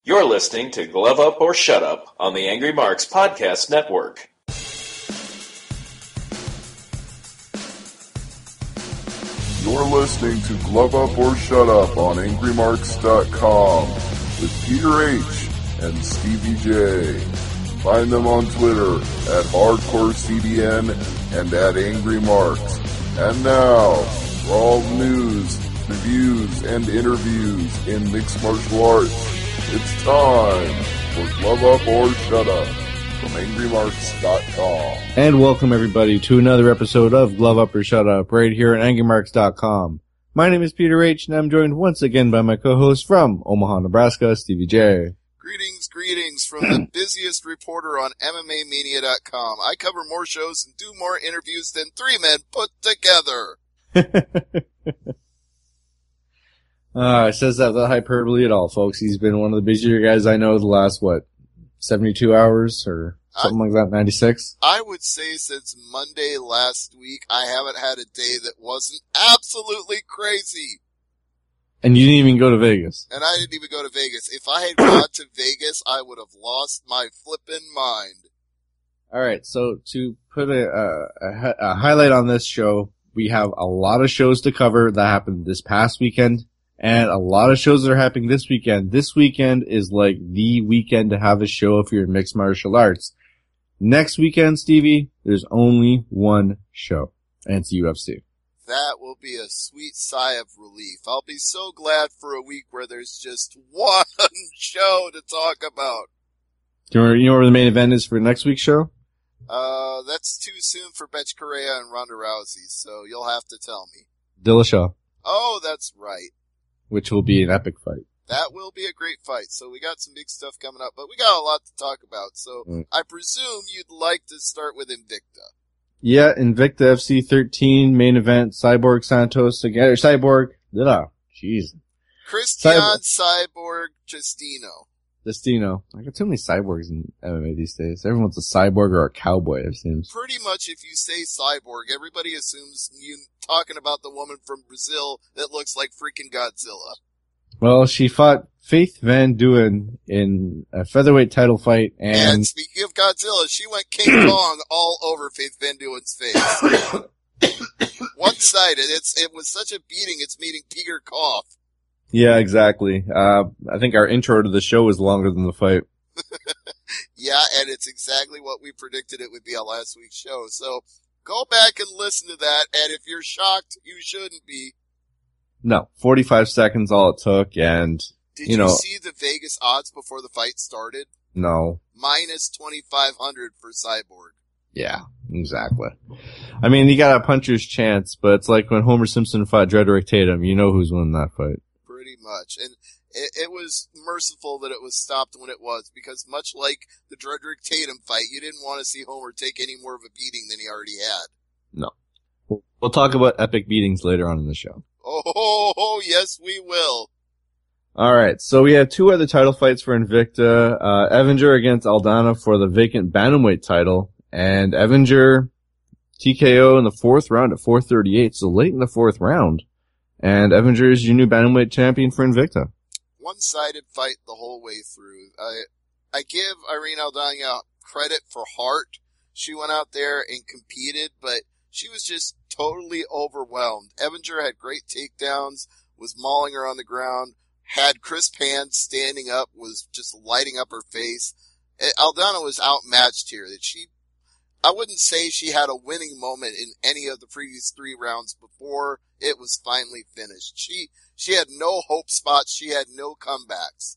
You're listening to Glove Up or Shut Up on the Angry Marks Podcast Network. You're listening to Glove Up or Shut Up on AngryMarks.com with Peter H. and Stevie J. Find them on Twitter at HardcoreCDN and at AngryMarks. And now, for all news, reviews, and interviews in mixed martial arts, it's time for Glove Up or Shut Up from AngryMarks.com. And welcome everybody to another episode of Glove Up or Shut Up right here at AngryMarks.com. My name is Peter H. and I'm joined once again by my co-host from Omaha, Nebraska, Stevie J. Greetings from the busiest reporter on MMAmania.com. I cover more shows and do more interviews than three men put together. Says that without hyperbole at all, folks. He's been one of the busier guys I know the last, 72 hours or something like that, 96? I would say since Monday last week, I haven't had a day that wasn't absolutely crazy. And you didn't even go to Vegas. And I didn't even go to Vegas. If I had gone to Vegas, I would have lost my flippin' mind. Alright, so to put a highlight on this show, we have a lot of shows to cover that happened this past weekend. And a lot of shows that are happening this weekend. This weekend is like the weekend to have a show if you're in mixed martial arts. Next weekend, Stevie, there's only one show, and it's UFC. That will be a sweet sigh of relief. I'll be so glad for a week where there's just one show to talk about. Do you know where the main event is for next week's show? That's too soon for Betch Correa and Ronda Rousey, so you'll have to tell me. Dillashaw. Oh, that's right. Which will be an epic fight. That will be a great fight. So we got some big stuff coming up, but we got a lot to talk about. So I presume you'd like to start with Invicta. Yeah, Invicta FC 13 main event. Cyborg Santos again. Or Cyborg. Jeez. Christian Cyborg Justino. I got too many cyborgs in MMA these days. Everyone's a cyborg or a cowboy, it seems. Pretty much if you say cyborg, everybody assumes you're talking about the woman from Brazil that looks like freaking Godzilla. Well, she fought Faith Van Duyn in a featherweight title fight, and speaking of Godzilla, she went King Kong all over Faith Van Duyn's face. One-sided. It was such a beating, it's meeting Peter Koff. Yeah, exactly. I think our intro to the show was longer than the fight. Yeah, and it's exactly what we predicted it would be on last week's show. So go back and listen to that, and if you're shocked, you shouldn't be. No, 45 seconds all it took, and Did you see the Vegas odds before the fight started? No. Minus 2,500 for Cyborg. Yeah, exactly. I mean, you got a puncher's chance, but it's like when Homer Simpson fought Drederick Tatum. You know who's winning that fight. Pretty much. And it was merciful that it was stopped when it was, because much like the Drederick Tatum fight, you didn't want to see Homer take any more of a beating than he already had. No. We'll talk about epic beatings later on in the show. Oh, yes, we will. Alright, so we have two other title fights for Invicta. Evinger against Aldana for the vacant bantamweight title, and Evinger TKO in the fourth round at 4:38, so late in the fourth round. And Evinger is your new bantamweight champion for Invicta. One-sided fight the whole way through. I give Irene Aldana credit for heart. She went out there and competed, but she was just totally overwhelmed. Evinger had great takedowns, was mauling her on the ground, had crisp hands standing up, was just lighting up her face. Aldana was outmatched here. I wouldn't say she had a winning moment in any of the previous three rounds before it was finally finished. She had no hope spots. She had no comebacks.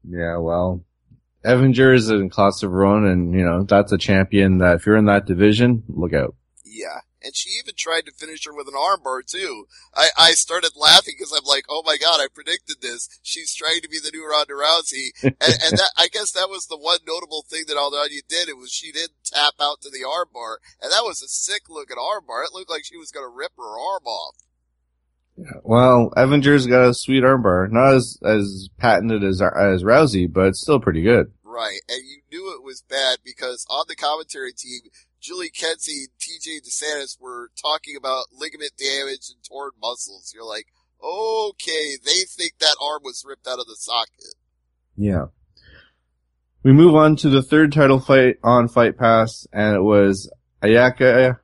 Yeah, well, Evinger is in class of her own, and, that's a champion that if you're in that division, look out. Yeah. And she even tried to finish her with an armbar, too. I started laughing because I'm like, oh my god, I predicted this. She's trying to be the new Ronda Rousey. and that, I guess that was the one notable thing that Aldana did. It was she did tap out to the armbar. And that was a sick looking armbar. It looked like she was going to rip her arm off. Yeah, well, Evinger's got a sweet armbar. Not as patented as Rousey, but it's still pretty good. Right. And you knew it was bad because on the commentary team, Julie Kenzie and TJ DeSantis were talking about ligament damage and torn muscles. You're like, okay, they think that arm was ripped out of the socket. Yeah. We move on to the third title fight on Fight Pass, and it was Ayaka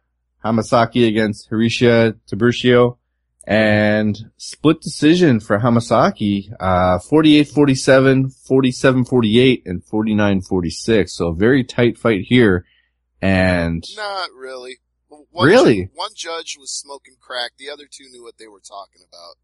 Hamasaki against Hiroshi Tabushio, and split decision for Hamasaki, 48-47, 47-48, and 49-46. So a very tight fight here, and... Not really. Really? One judge was smoking crack, the other two knew what they were talking about.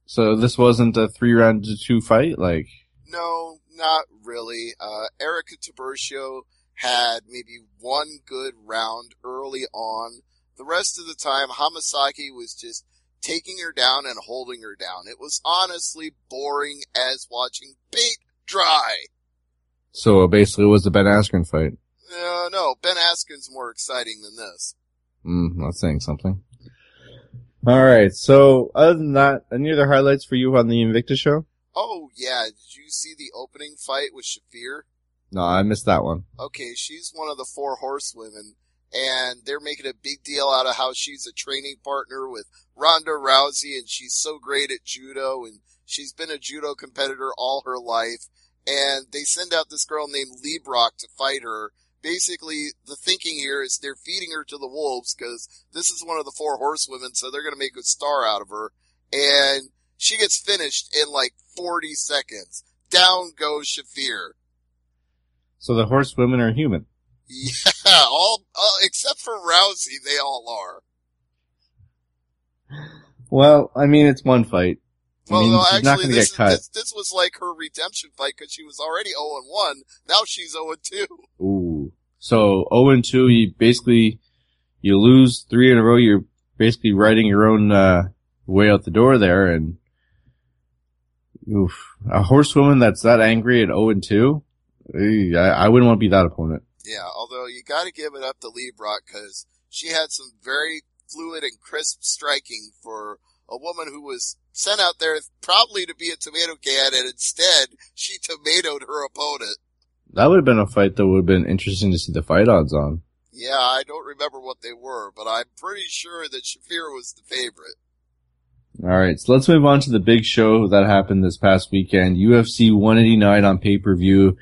So this wasn't a 3-2 fight, like? No, not really. Erika Tabushio had maybe one good round early on. The rest of the time, Hamasaki was just taking her down and holding her down. It was honestly boring as watching paint dry. So basically it was the Ben Askren fight. No, Ben Askren's more exciting than this. Not saying something. Alright, so other than that, any other highlights for you on the Invicta show? Oh, yeah. Did you see the opening fight with Shafir? No, I missed that one. Okay, she's one of the 4 horsewomen, and they're making a big deal out of how she's a training partner with Ronda Rousey, and she's so great at judo, and she's been a judo competitor all her life, and they send out this girl named Lee Brock to fight her. Basically, the thinking here is they're feeding her to the wolves, because this is one of the 4 horsewomen, so they're going to make a star out of her, and she gets finished in like 40 seconds. Down goes Shafir. So the horsewomen are human. Yeah, all except for Rousey, they all are. Well, I mean, it's one fight. Well, I mean, no, she's actually, not going to get cut. This was like her redemption fight because she was already 0-1. Now she's 0-2. Ooh. So 0-2, you lose 3 in a row. You're basically writing your own way out the door there. And oof, a horsewoman that's that angry at 0-2. I wouldn't want to be that opponent. Yeah, although you got to give it up to Lee Brock because she had some very fluid and crisp striking for a woman who was sent out there probably to be a tomato can, and instead she tomatoed her opponent. That would have been a fight that would have been interesting to see the fight odds on. Yeah, I don't remember what they were, but I'm pretty sure that Shafir was the favorite. Alright, so let's move on to the big show that happened this past weekend. UFC 189 on pay-per-view.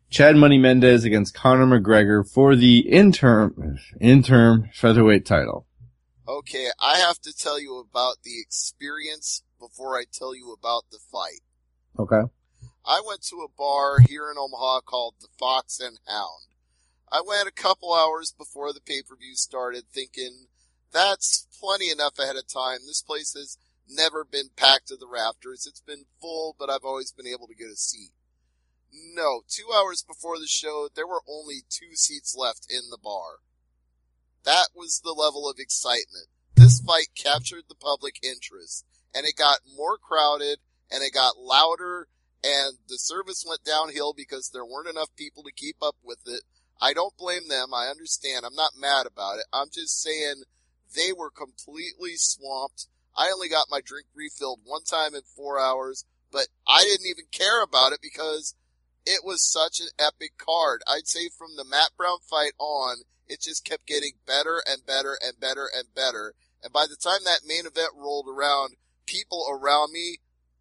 Chad Money Mendez against Conor McGregor for the interim featherweight title. Okay, I have to tell you about the experience before I tell you about the fight. Okay. I went to a bar here in Omaha called the Fox and Hound. I went a couple hours before the pay-per-view started thinking, that's plenty enough ahead of time. This place has never been packed to the rafters. It's been full, but I've always been able to get a seat. No, 2 hours before the show, there were only 2 seats left in the bar. That was the level of excitement. This fight captured the public interest, and it got more crowded, and it got louder, and the service went downhill because there weren't enough people to keep up with it. I don't blame them. I understand. I'm not mad about it. I'm just saying they were completely swamped. I only got my drink refilled 1 time in 4 hours, but I didn't even care about it because it was such an epic card. I'd say from the Matt Brown fight on, it just kept getting better and better and better and better. And by the time that main event rolled around, people around me,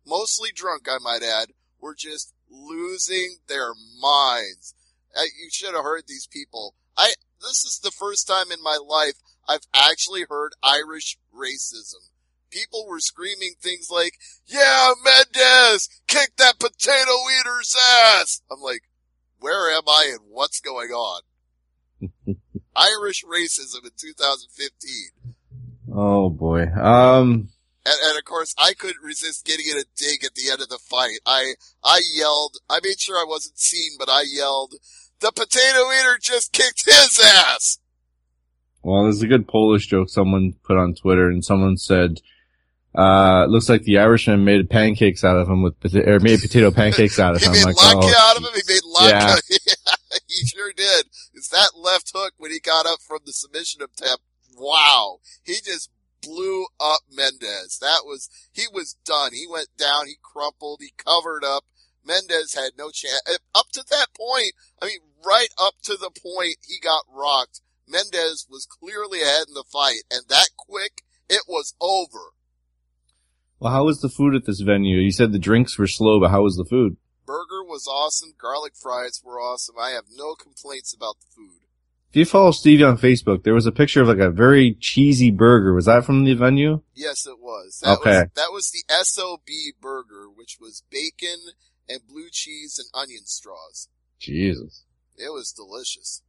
mostly drunk I might add, were just losing their minds. You should have heard these people. This is the first time in my life I've actually heard Irish racism. People were screaming things like, yeah, Mendez, kick that potato eater's ass. I'm like, where am I and what's going on? Irish racism in 2015. Oh boy. And of course, I couldn't resist getting in a dig at the end of the fight. I yelled, I made sure I wasn't seen, but I yelled, the potato eater just kicked his ass! Well, there's a good Polish joke someone put on Twitter, and someone said, it looks like the Irishman made pancakes out of him made potato pancakes out of him. He made latke out of him, he made latke. Yeah. Yeah, he sure did. It's that left hook when he got up from the submission attempt. Wow. He just blew up Mendez. He was done. He went down, he crumpled, he covered up. Mendez had no chance. Up to that point, I mean, right up to the point he got rocked, Mendez was clearly ahead in the fight, and that quick, it was over. Well, how was the food at this venue? You said the drinks were slow, but how was the food? Burger was awesome. Garlic fries were awesome. I have no complaints about the food. If you follow Stevie on Facebook, there was a picture of like a very cheesy burger. Was that from the venue? Yes, it was. Okay. That was the SOB burger, which was bacon and blue cheese and onion straws. Jesus. It was delicious.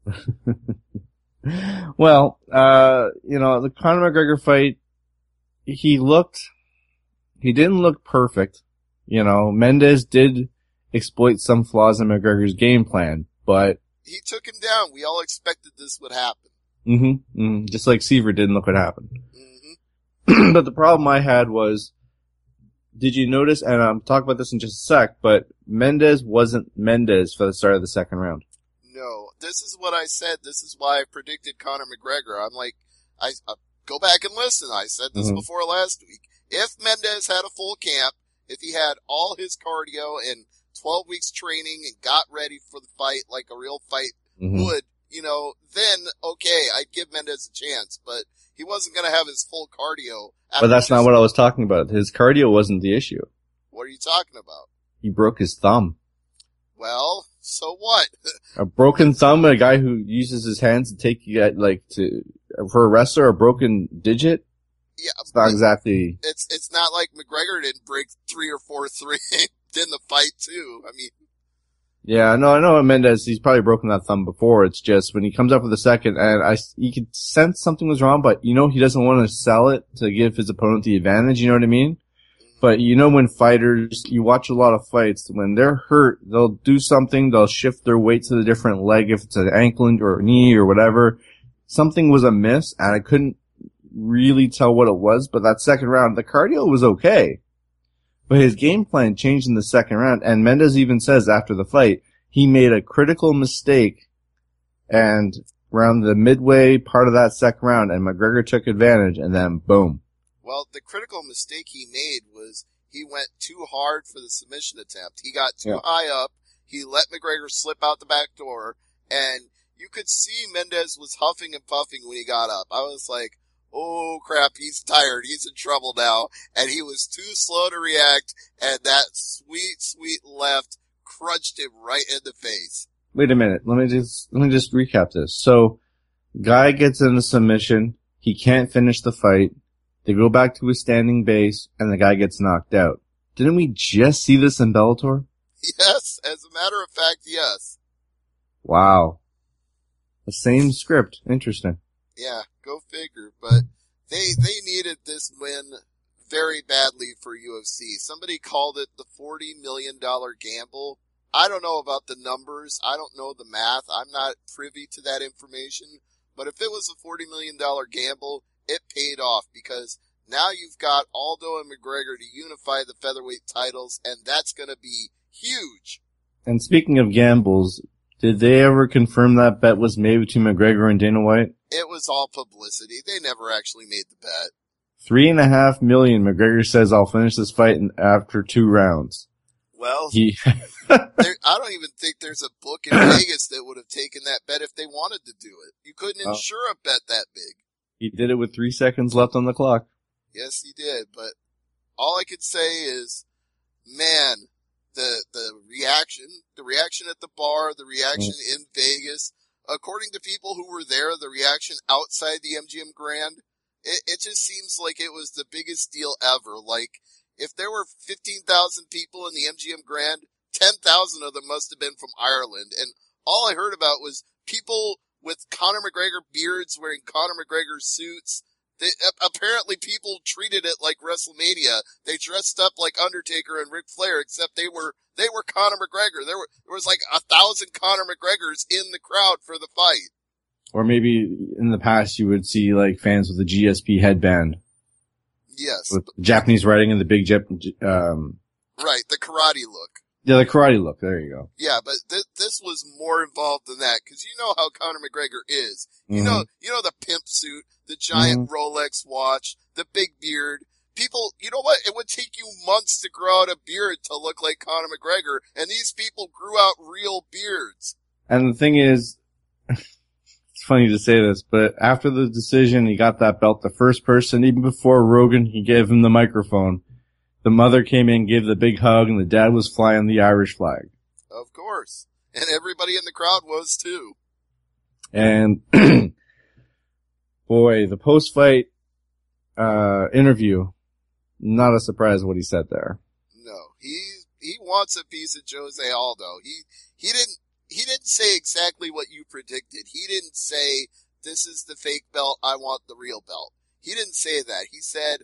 Well, the Conor McGregor fight, he didn't look perfect. Mendes did exploit some flaws in McGregor's game plan, but he took him down. We all expected this would happen. Just like Seaver didn't look what happened. Mm-hmm. But the problem I had was, did you notice, and I'm talking about this in just a sec, but Mendes wasn't Mendes for the start of the second round. No, this is what I said. This is why I predicted Conor McGregor. I'm like, I go back and listen. I said this before last week. If Mendes had a full camp, if he had all his cardio and 12 weeks training and got ready for the fight like a real fight would, then okay, I'd give Mendes a chance, but he wasn't going to have his full cardio. But that's not what I was talking about. His cardio wasn't the issue. What are you talking about? He broke his thumb. Well, so what? A broken thumb, a guy who uses his hands to take you for a wrestler, a broken digit? Yeah. It's not exactly. It's not like McGregor didn't break 3 or 4-3 in the fight too. I mean. Yeah, no, I know Mendes, he's probably broken that thumb before. It's just when he comes up with a second, and you could sense something was wrong, but he doesn't want to sell it to give his opponent the advantage, you know what I mean? But when fighters, you watch a lot of fights, when they're hurt, they'll do something, they'll shift their weight to the different leg, if it's an ankle or a knee or whatever. Something was amiss, and I couldn't really tell what it was, but that second round, the cardio was okay. But his game plan changed in the second round, and Mendes even says after the fight, he made a critical mistake, and around the midway part of that second round, and McGregor took advantage, and then boom. Well, the critical mistake he made was he went too hard for the submission attempt. He got too high up. He let McGregor slip out the back door, and you could see Mendes was huffing and puffing when he got up. I was like, oh crap, he's tired. He's in trouble now. And he was too slow to react, and that sweet, sweet left crunched him right in the face. Wait a minute. Let me just recap this. So, guy gets in a submission. He can't finish the fight. They go back to his standing base, and the guy gets knocked out. Didn't we just see this in Bellator? Yes, as a matter of fact, yes. Wow. The same script. Interesting. Yeah, go figure. But they needed this win very badly for UFC. Somebody called it the $40 million gamble. I don't know about the numbers. I don't know the math. I'm not privy to that information. But if it was a $40 million gamble, it paid off, because now you've got Aldo and McGregor to unify the featherweight titles, and that's going to be huge. And speaking of gambles, did they ever confirm that bet was made between McGregor and Dana White? It was all publicity. They never actually made the bet. $3.5 million. McGregor says, I'll finish this fight after 2 rounds. Well, I don't even think there's a book in Vegas that would have taken that bet if they wanted to do it. You couldn't insure a bet that big. He did it with 3 seconds left on the clock. Yes, he did. But all I could say is, man, the reaction at the bar, the reaction in Vegas, according to people who were there, the reaction outside the MGM Grand, it just seems like it was the biggest deal ever. Like, if there were 15,000 people in the MGM Grand, 10,000 of them must have been from Ireland. And all I heard about was people with Conor McGregor beards wearing Conor McGregor suits. Apparently people treated it like WrestleMania. They dressed up like Undertaker and Ric Flair, except they were Conor McGregor. There was like 1,000 Conor McGregors in the crowd for the fight. Or maybe in the past you would see like fans with a GSP headband. Yes. With Japanese writing and the big right, the karate look. Yeah, the karate look. There you go. Yeah, but this was more involved than that, because you know how Conor McGregor is. You know the pimp suit, the giant Rolex watch, the big beard. People, you know what? It would take you months to grow out a beard to look like Conor McGregor, and these people grew out real beards. And the thing is, it's funny to say this, but after the decision, he got that belt. The first person, even before Rogan, he gave him the microphone. the mother came in, gave the big hug, and the dad was flying the Irish flag. Of course. And everybody in the crowd was too. And boy, the post-fight interview, not a surprise what he said there. No, he wants a piece of Jose Aldo. He didn't say exactly what you predicted. He didn't say, this is the fake belt, I want the real belt. He didn't say that. He said,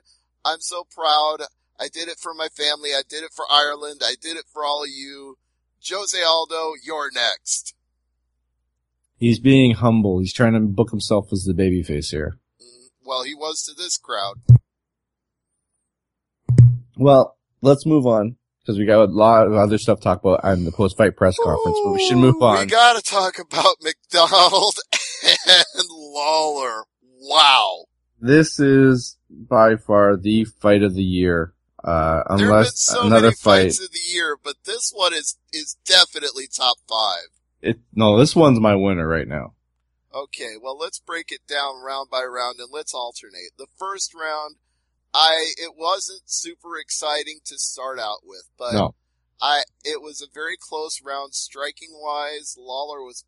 I'm so proud. I did it for my family. I did it for Ireland. I did it for all of you. Jose Aldo, you're next. He's being humble. He's trying to book himself as the babyface here. Well, he was to this crowd. Well, let's move on, because we got a lot of other stuff to talk about on the post-fight press conference, but we should move on. We gotta talk about McDonald and Lawler. Wow. This is by far the fight of the year, There have been unless so another many fight. fights of the year, but this one is definitely top 5. No, this one's my winner right now. Okay, well, let's break it down round by round and let's alternate. The first round, it wasn't super exciting to start out with, but No. it was a very close round striking wise. Lawler was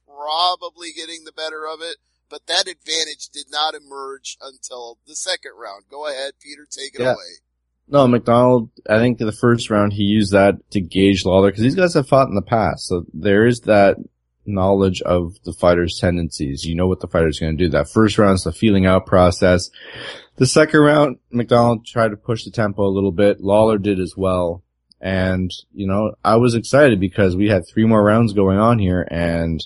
probably getting the better of it, but that advantage did not emerge until the second round. Go ahead, Peter, take it away. No, McDonald, I think in the first round he used that to gauge Lawler, because these guys have fought in the past, so there is that knowledge of the fighter's tendencies. You know what the fighter's going to do. That first round is the feeling out process. The second round, McDonald tried to push the tempo a little bit. Lawler did as well. And, you know, I was excited because we had 3 more rounds going on here, and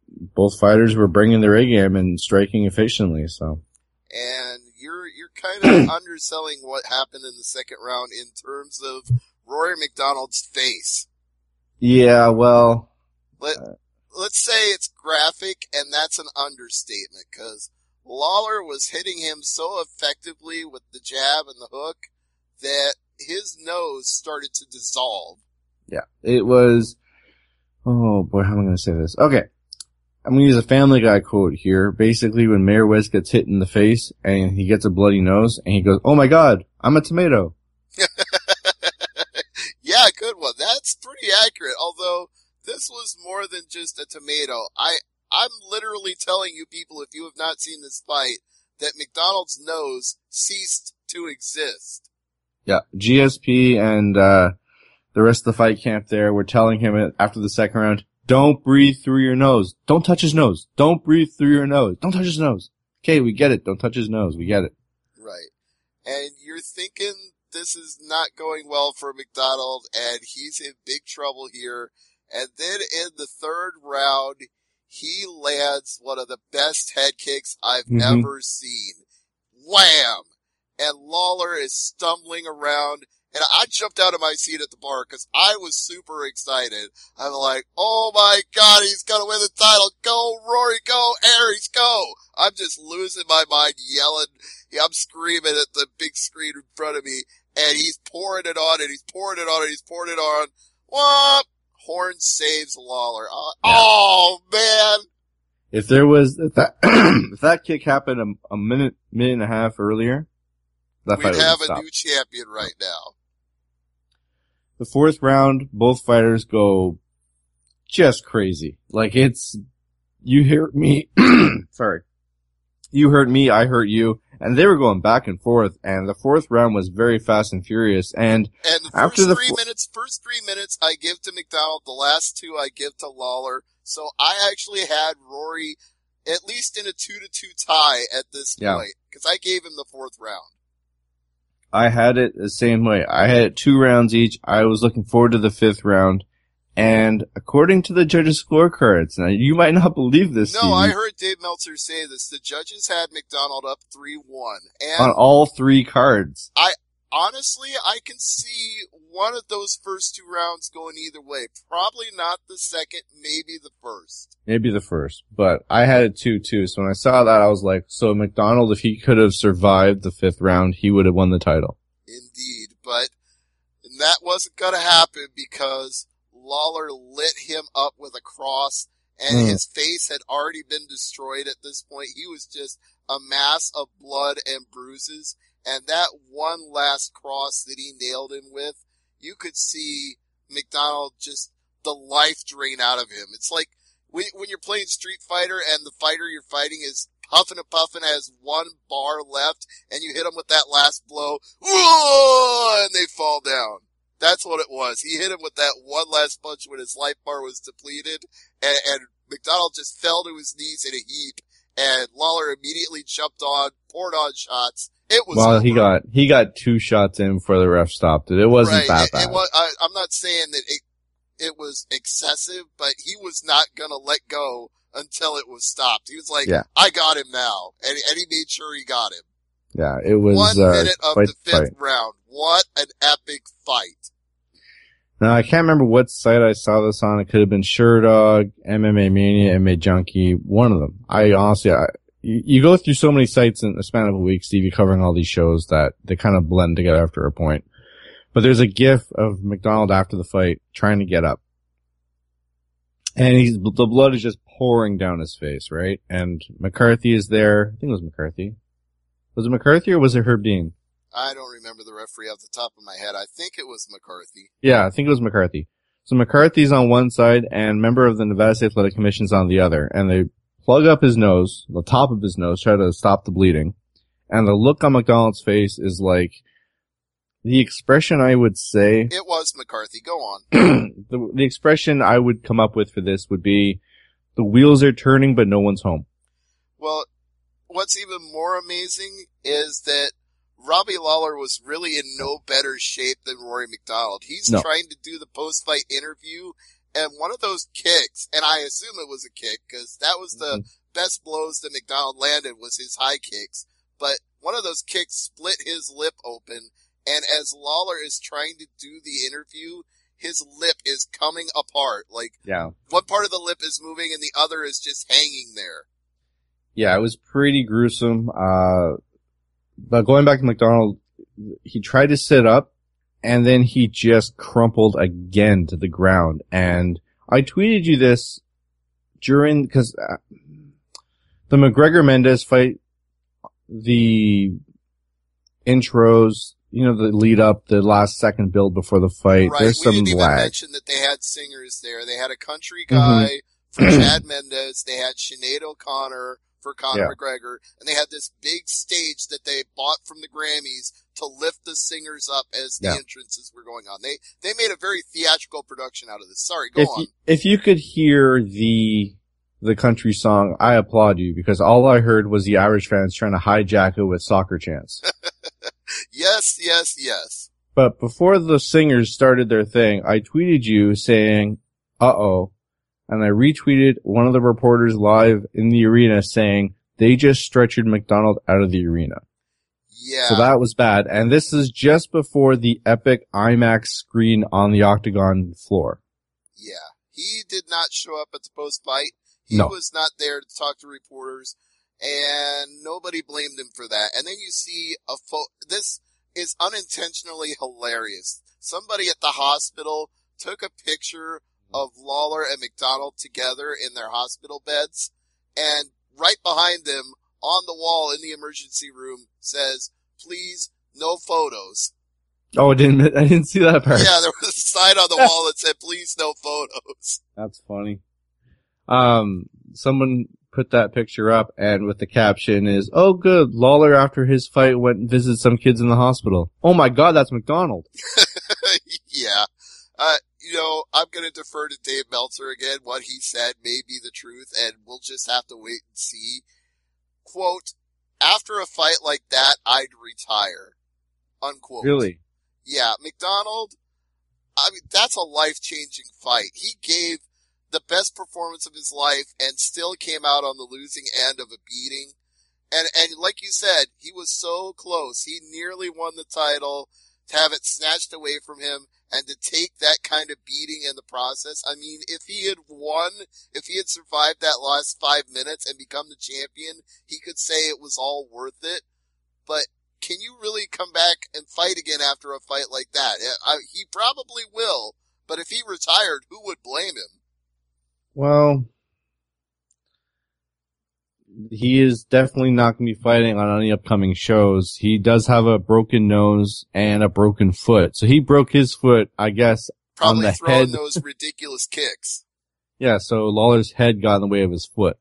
both fighters were bringing their A game and striking efficiently, so. And you're kind of underselling what happened in the second round in terms of Rory McDonald's face. Yeah, well. Let's say it's graphic, and that's an understatement, because Lawler was hitting him so effectively with the jab and the hook that his nose started to dissolve. Yeah, it was, oh boy, how am I going to say this? Okay. I'm going to use a Family Guy quote here. Basically, when Mayor West gets hit in the face and he gets a bloody nose and he goes, oh my God, I'm a tomato. Yeah, good one. That's pretty accurate, although this was more than just a tomato. I'm literally telling you people, if you have not seen this fight, that McDonald's nose ceased to exist. Yeah, GSP and the rest of the fight camp there were telling him after the second round, don't breathe through your nose. Don't touch his nose. Don't breathe through your nose. Don't touch his nose. Okay, we get it. Don't touch his nose. We get it. Right. And you're thinking this is not going well for McDonald, and he's in big trouble here. And then in the third round, he lands one of the best head kicks I've ever seen. Wham! And Lawler is stumbling around, and I jumped out of my seat at the bar because I was super excited. I'm like, oh my God, he's gonna win the title. Go, Rory, go, Aries, go. I'm just losing my mind, yelling. I'm screaming at the big screen in front of me, and he's pouring it on, and he's pouring it on, and he's pouring it on. Whoop! Horn saves Lawler. Oh man! If that kick happened a minute and a half earlier, that fight we'd have a stopped. new champion right now. The fourth round, both fighters go just crazy. Like you hurt me, sorry. You hurt me, I hurt you. And they were going back and forth, and the fourth round was very fast and furious. And the after first 3 minutes I give to McDonald, the last 2 I give to Lawler. So I actually had Rory at least in a 2-2 tie at this point, because I gave him the fourth round. I had it the same way. I had it 2 rounds each. I was looking forward to the fifth round. And according to the judges' scorecards, now you might not believe this, No, Steve, I heard Dave Meltzer say this. The judges had McDonald up 3-1. And on all 3 cards. honestly, I can see one of those first 2 rounds going either way. Probably not the second, maybe the first. Maybe the first. But I had it 2-2. So when I saw that, I was like, so McDonald, if he could have survived the 5th round, he would have won the title. Indeed. But that wasn't going to happen because Lawler lit him up with a cross, and his face had already been destroyed at this point. He was just a mass of blood and bruises, and that one last cross that he nailed him with, you could see McDonald just the life drain out of him. It's like when you're playing Street Fighter and the fighter you're fighting is puffing and puffing, has one bar left, and you hit him with that last blow, whoa, and they fall down. That's what it was. He hit him with that one last punch when his life bar was depleted, and McDonald just fell to his knees in a heap, and Lawler immediately jumped on, poured on shots. It was well, over. he got 2 shots in before the ref stopped it. It wasn't that bad. I'm not saying that it was excessive, but he was not gonna let go until it was stopped. He was like, yeah. I got him now. And he made sure he got him. Yeah, it was 1 minute of the 5th fight. round. What an epic fight. Now, I can't remember what site I saw this on. It could have been Sherdog, MMA Mania, MMA Junkie, one of them. I honestly, you go through so many sites in the span of a week, Stevie, covering all these shows that they kind of blend together after a point. But there's a gif of McDonald after the fight trying to get up. And the blood is just pouring down his face, right? And McCarthy is there. I think it was McCarthy. Was it McCarthy or was it Herb Dean? I don't remember the referee off the top of my head. I think it was McCarthy. Yeah, I think it was McCarthy. So McCarthy's on one side and member of the Nevada State Athletic Commission's on the other. And they plug up his nose, the top of his nose, try to stop the bleeding. And the look on McDonald's face is like, the expression I would say... It was McCarthy. Go on. the expression I would come up with for this would be, the wheels are turning, but no one's home. Well, what's even more amazing is that Robbie Lawler was really in no better shape than Rory McDonald. He's trying to do the post-fight interview, and one of those kicks, and I assume it was a kick, because that was the best blows that McDonald landed was his high kicks, but one of those kicks split his lip open, and as Lawler is trying to do the interview, his lip is coming apart. Like, one part of the lip is moving and the other is just hanging there. Yeah, it was pretty gruesome. But going back to McDonald, he tried to sit up and then he just crumpled again to the ground. And I tweeted you this because the McGregor-Mendez fight, the intros, you know, the lead up, the last second build before the fight. Right. There's some lag. We didn't even mention that they had singers there. They had a country guy for Chad Mendez. They had Sinead O'Connor for Conor McGregor. And they had this big stage that they bought from the Grammys to lift the singers up as the entrances were going on. They made a very theatrical production out of this. Sorry, go on. If you could hear the country song, I applaud you, because all I heard was the Irish fans trying to hijack it with soccer chants. Yes, yes, yes. But before the singers started their thing, I tweeted you saying, uh-oh, and I retweeted one of the reporters live in the arena saying, they just stretchered McDonald out of the arena. Yeah. So that was bad. And this is just before the epic IMAX screen on the octagon floor. Yeah. He did not show up at the post-fight. He was not there to talk to reporters, and nobody blamed him for that. And then you see this is unintentionally hilarious. Somebody at the hospital took a picture of Lawler and McDonald together in their hospital beds, and right behind them on the wall in the emergency room says, please, no photos. Oh, I didn't see that part. Yeah, there was a sign on the wall that said, please, no photos. That's funny. Someone put that picture up, and with the caption is, oh good, Lawler after his fight went and visited some kids in the hospital. Oh my god, that's McDonald. Yeah. I'm gonna defer to Dave Meltzer again. What he said may be the truth, and we'll just have to wait and see. Quote, after a fight like that, I'd retire. Unquote. Really? Yeah, McDonald, I mean, that's a life-changing fight. He gave the best performance of his life and still came out on the losing end of a beating. And like you said, he was so close. He nearly won the title. To have it snatched away from him and to take that kind of beating in the process. I mean, if he had survived that last 5 minutes and become the champion, he could say it was all worth it. But can you really come back and fight again after a fight like that? He probably will, but if he retired, who would blame him? Well, he is definitely not going to be fighting on any upcoming shows. He does have a broken nose and a broken foot. So he broke his foot, I guess, Probably on the throwing head. those ridiculous kicks. Yeah, so Lawler's head got in the way of his foot.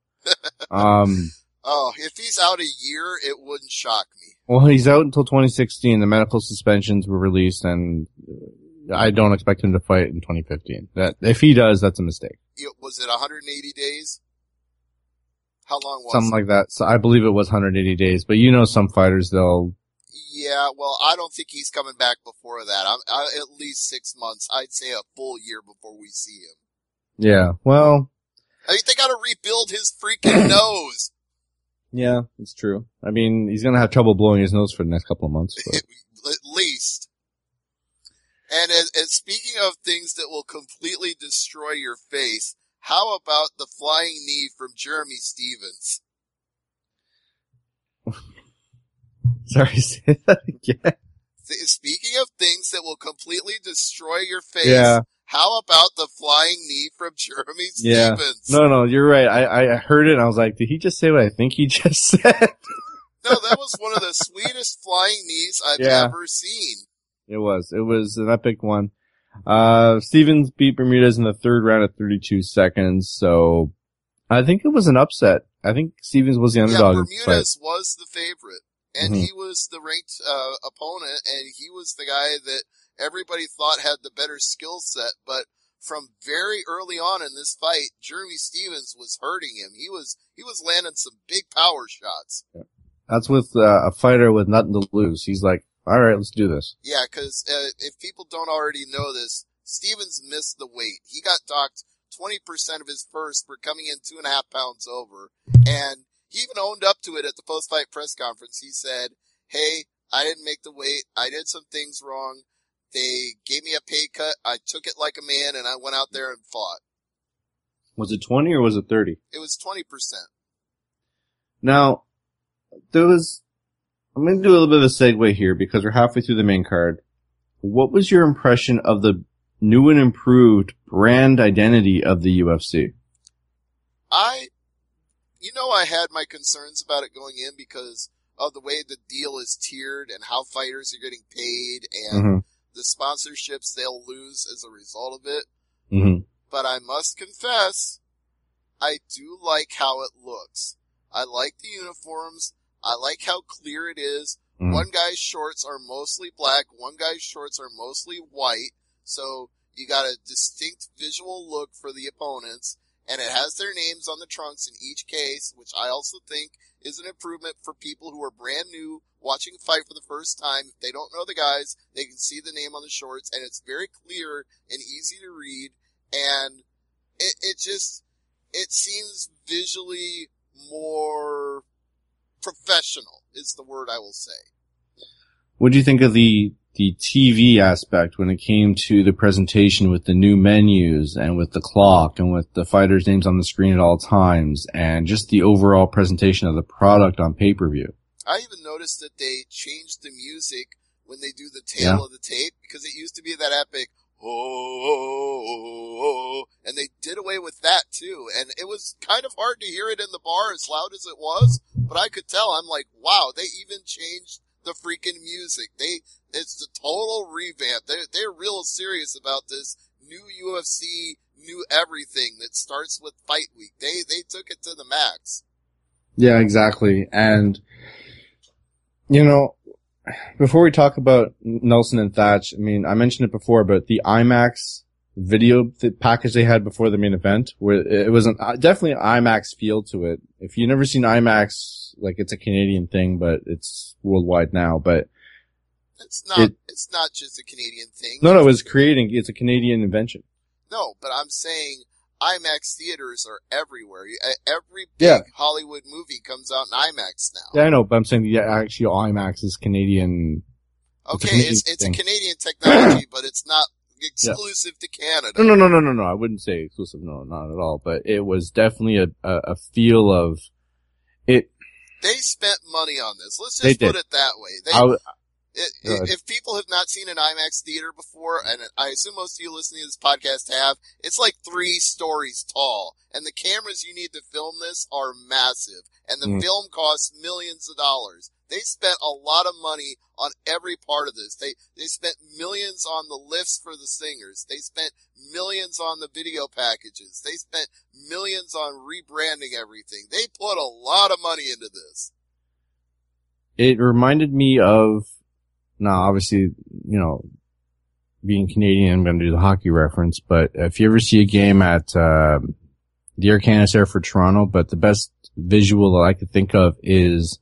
Oh, if he's out a year, it wouldn't shock me. Well, he's out until 2016. The medical suspensions were released, and I don't expect him to fight in 2015. That if he does, that's a mistake. Was it 180 days? How long was Something it? like that. So I believe it was 180 days. But you know, some fighters they'll. Yeah, well, I don't think he's coming back before that. At least 6 months. I'd say a full year before we see him. Yeah. Well. I mean, they got to rebuild his freaking nose. Yeah, it's true. I mean, he's gonna have trouble blowing his nose for the next couple of months. But. At least. And as speaking of things that will completely destroy your face, how about the flying knee from Jeremy Stevens? Sorry, say that again. Speaking of things that will completely destroy your face, Yeah. How about the flying knee from Jeremy Yeah. Stevens? No, you're right. I heard it and I was like, did he just say what I think he just said? No, that was one of the sweetest flying knees I've ever seen. It was an epic one. Stevens beat Bermudez in the third round at 32 seconds, so I think it was an upset. I think Stevens was the underdog. Yeah, Bermudez was the favorite, and he was the ranked opponent, and he was the guy that everybody thought had the better skill set, but from very early on in this fight, Jeremy Stevens was hurting him. He was landing some big power shots. Yeah. That's with a fighter with nothing to lose. He's like, all right, let's do this. Yeah, because if people don't already know this, Stevens missed the weight. He got docked 20% of his purse for coming in 2.5 pounds over, and he even owned up to it at the post-fight press conference. He said, hey, I didn't make the weight. I did some things wrong. They gave me a pay cut. I took it like a man, and I went out there and fought. Was it 20 or was it 30? It was 20%. Now, I'm going to do a little bit of a segue here because we're halfway through the main card. What was your impression of the new and improved brand identity of the UFC? I had my concerns about it going in because of the way the deal is tiered and how fighters are getting paid and the sponsorships they'll lose as a result of it. Mm-hmm. But I must confess, I do like how it looks. I like the uniforms. I like how clear it is. Mm-hmm. One guy's shorts are mostly black. One guy's shorts are mostly white. So you got a distinct visual look for the opponents. And it has their names on the trunks in each case, which I also think is an improvement for people who are brand new watching a fight for the first time. If they don't know the guys, they can see the name on the shorts, and it's very clear and easy to read. And it seems visually more professional is the word I will say. What do you think of the TV aspect when it came to the presentation with the new menus and with the clock and with the fighters' names on the screen at all times and just the overall presentation of the product on pay-per-view? I even noticed that they changed the music when they do the tail of the tape because it used to be that epic, oh, and they did away with that too. And it was kind of hard to hear it in the bar as loud as it was, but I could tell. I'm like, wow, they even changed the freaking music. It's the total revamp. They're real serious about this new UFC, new everything that starts with fight week. They took it to the max. Yeah, exactly. And, before we talk about Nelson and Thatch, I mean, I mentioned it before, but the IMAX video package they had before the main event, where it was definitely an IMAX feel to it. If you've never seen IMAX, like it's a Canadian thing, but it's worldwide now, but it's not just a Canadian thing. No, it's a Canadian invention. No, but I'm saying IMAX theaters are everywhere. Every big Hollywood movie comes out in IMAX now. Yeah, I know, but I'm saying actually IMAX is Canadian. Okay, it's a Canadian technology, but it's not exclusive to Canada. No, I wouldn't say exclusive, no, not at all, but it was definitely a feel of it. They spent money on this. Let's just put it that way. If people have not seen an IMAX theater before, and I assume most of you listening to this podcast have, it's like 3 stories tall. And the cameras you need to film this are massive. And the film costs millions of dollars. They spent a lot of money on every part of this. They spent millions on the lifts for the singers. They spent millions on the video packages. They spent millions on rebranding everything. They put a lot of money into this. It reminded me of, now obviously, being Canadian, I'm going to do the hockey reference, but if you ever see a game at the Air Canada Center for Toronto, but the best visual that I could think of is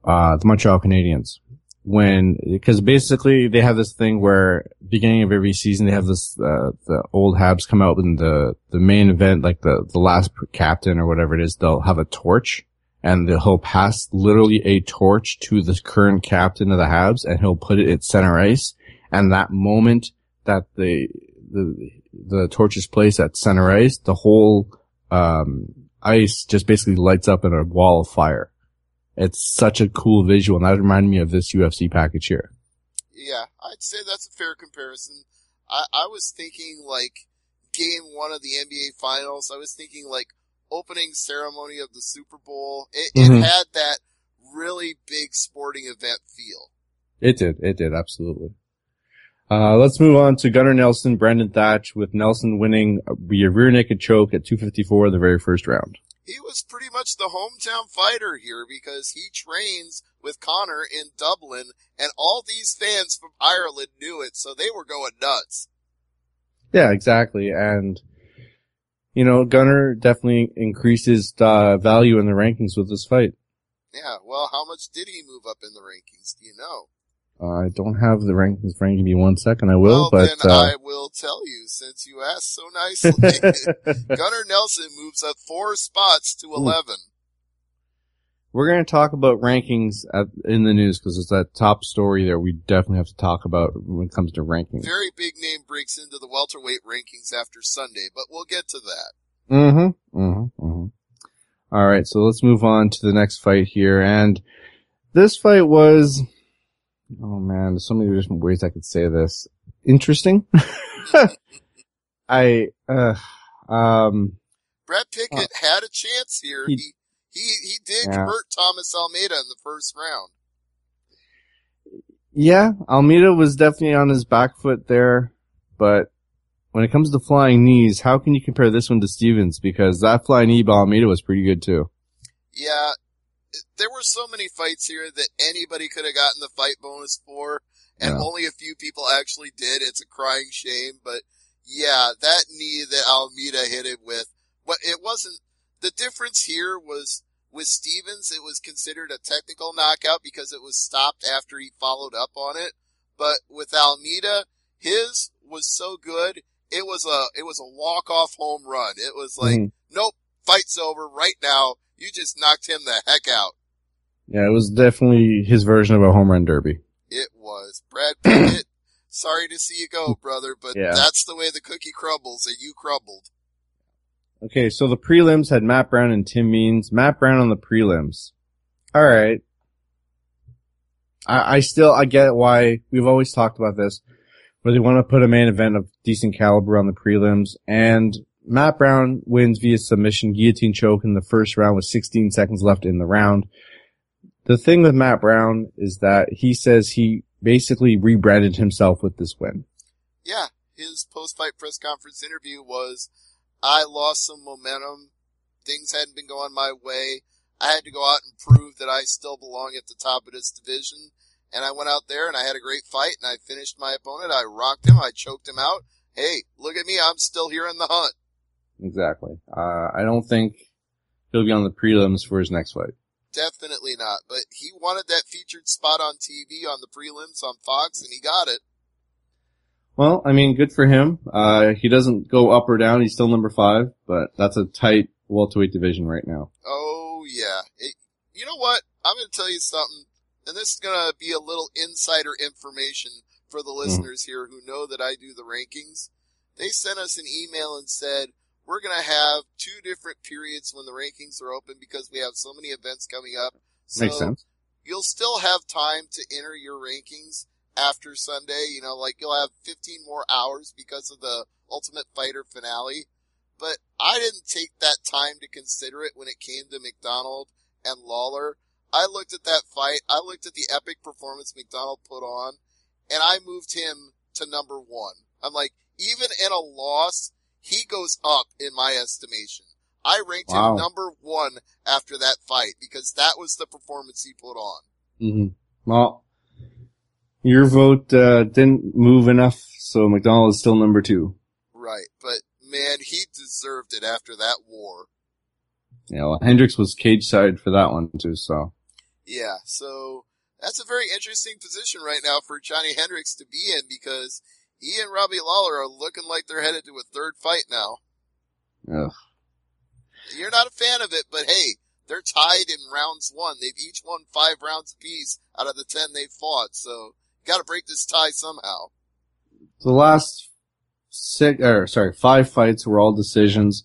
the Montreal Canadiens. Because basically they have this thing where beginning of every season they have this, the old Habs come out in the main event, like the last captain or whatever it is, they'll have a torch and he'll pass literally a torch to the current captain of the Habs and he'll put it at center ice. And that moment that the torch is placed at center ice, the whole, ice just basically lights up in a wall of fire. It's such a cool visual, and that reminded me of this UFC package here. Yeah, I'd say that's a fair comparison. I was thinking like game 1 of the NBA Finals. I was thinking like opening ceremony of the Super Bowl. It had that really big sporting event feel. It did, absolutely. Let's move on to Gunnar Nelson, Brendan Thatch, with Nelson winning via rear naked choke at 254 in the very first round. He was pretty much the hometown fighter here because he trains with Connor in Dublin, and all these fans from Ireland knew it, so they were going nuts. Yeah, exactly. And, Gunnar definitely increases value in the rankings with this fight. Yeah, well, how much did he move up in the rankings? Do you know? I don't have the rankings. Frank, give me 1 second. I will, then I will tell you since you asked so nicely. Gunnar Nelson moves up 4 spots to 11. We're going to talk about rankings in the news because it's that top story there we definitely have to talk about when it comes to rankings. Very big name breaks into the welterweight rankings after Sunday, but we'll get to that. All right, so let's move on to the next fight here. And this fight was... oh man, there's so many different ways I could say this. Interesting. Brad Pickett had a chance here. He did hurt Thomas Almeida in the first round. Yeah, Almeida was definitely on his back foot there, but when it comes to flying knees, how can you compare this one to Stevens? Because that flying knee by Almeida was pretty good too. Yeah. There were so many fights here that anybody could have gotten the fight bonus for, and only a few people actually did. It's a crying shame, but yeah, that knee that Almeida hit it with, but it wasn't, the difference here was with Stevens, it was considered a technical knockout because it was stopped after he followed up on it, but with Almeida, his was so good, it was a walk-off home run. It was like, nope, fight's over right now. You just knocked him the heck out. Yeah, it was definitely his version of a home run derby. It was. Brad Pickett, sorry to see you go, brother, but that's the way the cookie crumbles, and you crumbled. Okay, so the prelims had Matt Brown and Tim Means. Matt Brown on the prelims. All right. I get why we've always talked about this, where they want to put a main event of decent caliber on the prelims, and Matt Brown wins via submission guillotine choke in the first round with 16 seconds left in the round. The thing with Matt Brown is that he says he basically rebranded himself with this win. Yeah, his post-fight press conference interview was, I lost some momentum. Things hadn't been going my way. I had to go out and prove that I still belong at the top of this division. And I went out there and I had a great fight and I finished my opponent. I rocked him. I choked him out. Hey, look at me. I'm still here in the hunt. Exactly. I don't think he'll be on the prelims for his next fight. Definitely not. But he wanted that featured spot on TV on the prelims on Fox, and he got it. Well, I mean, good for him. He doesn't go up or down. He's still number 5, but that's a tight welterweight division right now. Oh, yeah. You know what? I'm going to tell you something, and this is going to be a little insider information for the listeners here who know that I do the rankings. They sent us an email and said, we're going to have 2 different periods when the rankings are open because we have so many events coming up. So makes sense. you'll still have time to enter your rankings after Sunday. You know, like you'll have 15 more hours because of the Ultimate Fighter finale. But I didn't take that time to consider it when it came to McDonald and Lawler. I looked at that fight. I looked at the epic performance McDonald put on, and I moved him to number 1. I'm like, even in a loss, he goes up in my estimation. I ranked him number 1 after that fight because that was the performance he put on. Mm-hmm. Well, your vote didn't move enough, so McDonald is still number 2. Right, but man, he deserved it after that war. Yeah, well, Hendricks was cage side for that one too, so. Yeah, so that's a very interesting position right now for Johnny Hendricks to be in because he and Robbie Lawler are looking like they're headed to a third fight now. Ugh. You're not a fan of it, but hey, they're tied in rounds 1. They've each won 5 rounds apiece out of the 10 they've fought, so you gotta break this tie somehow. The last 5 fights were all decisions.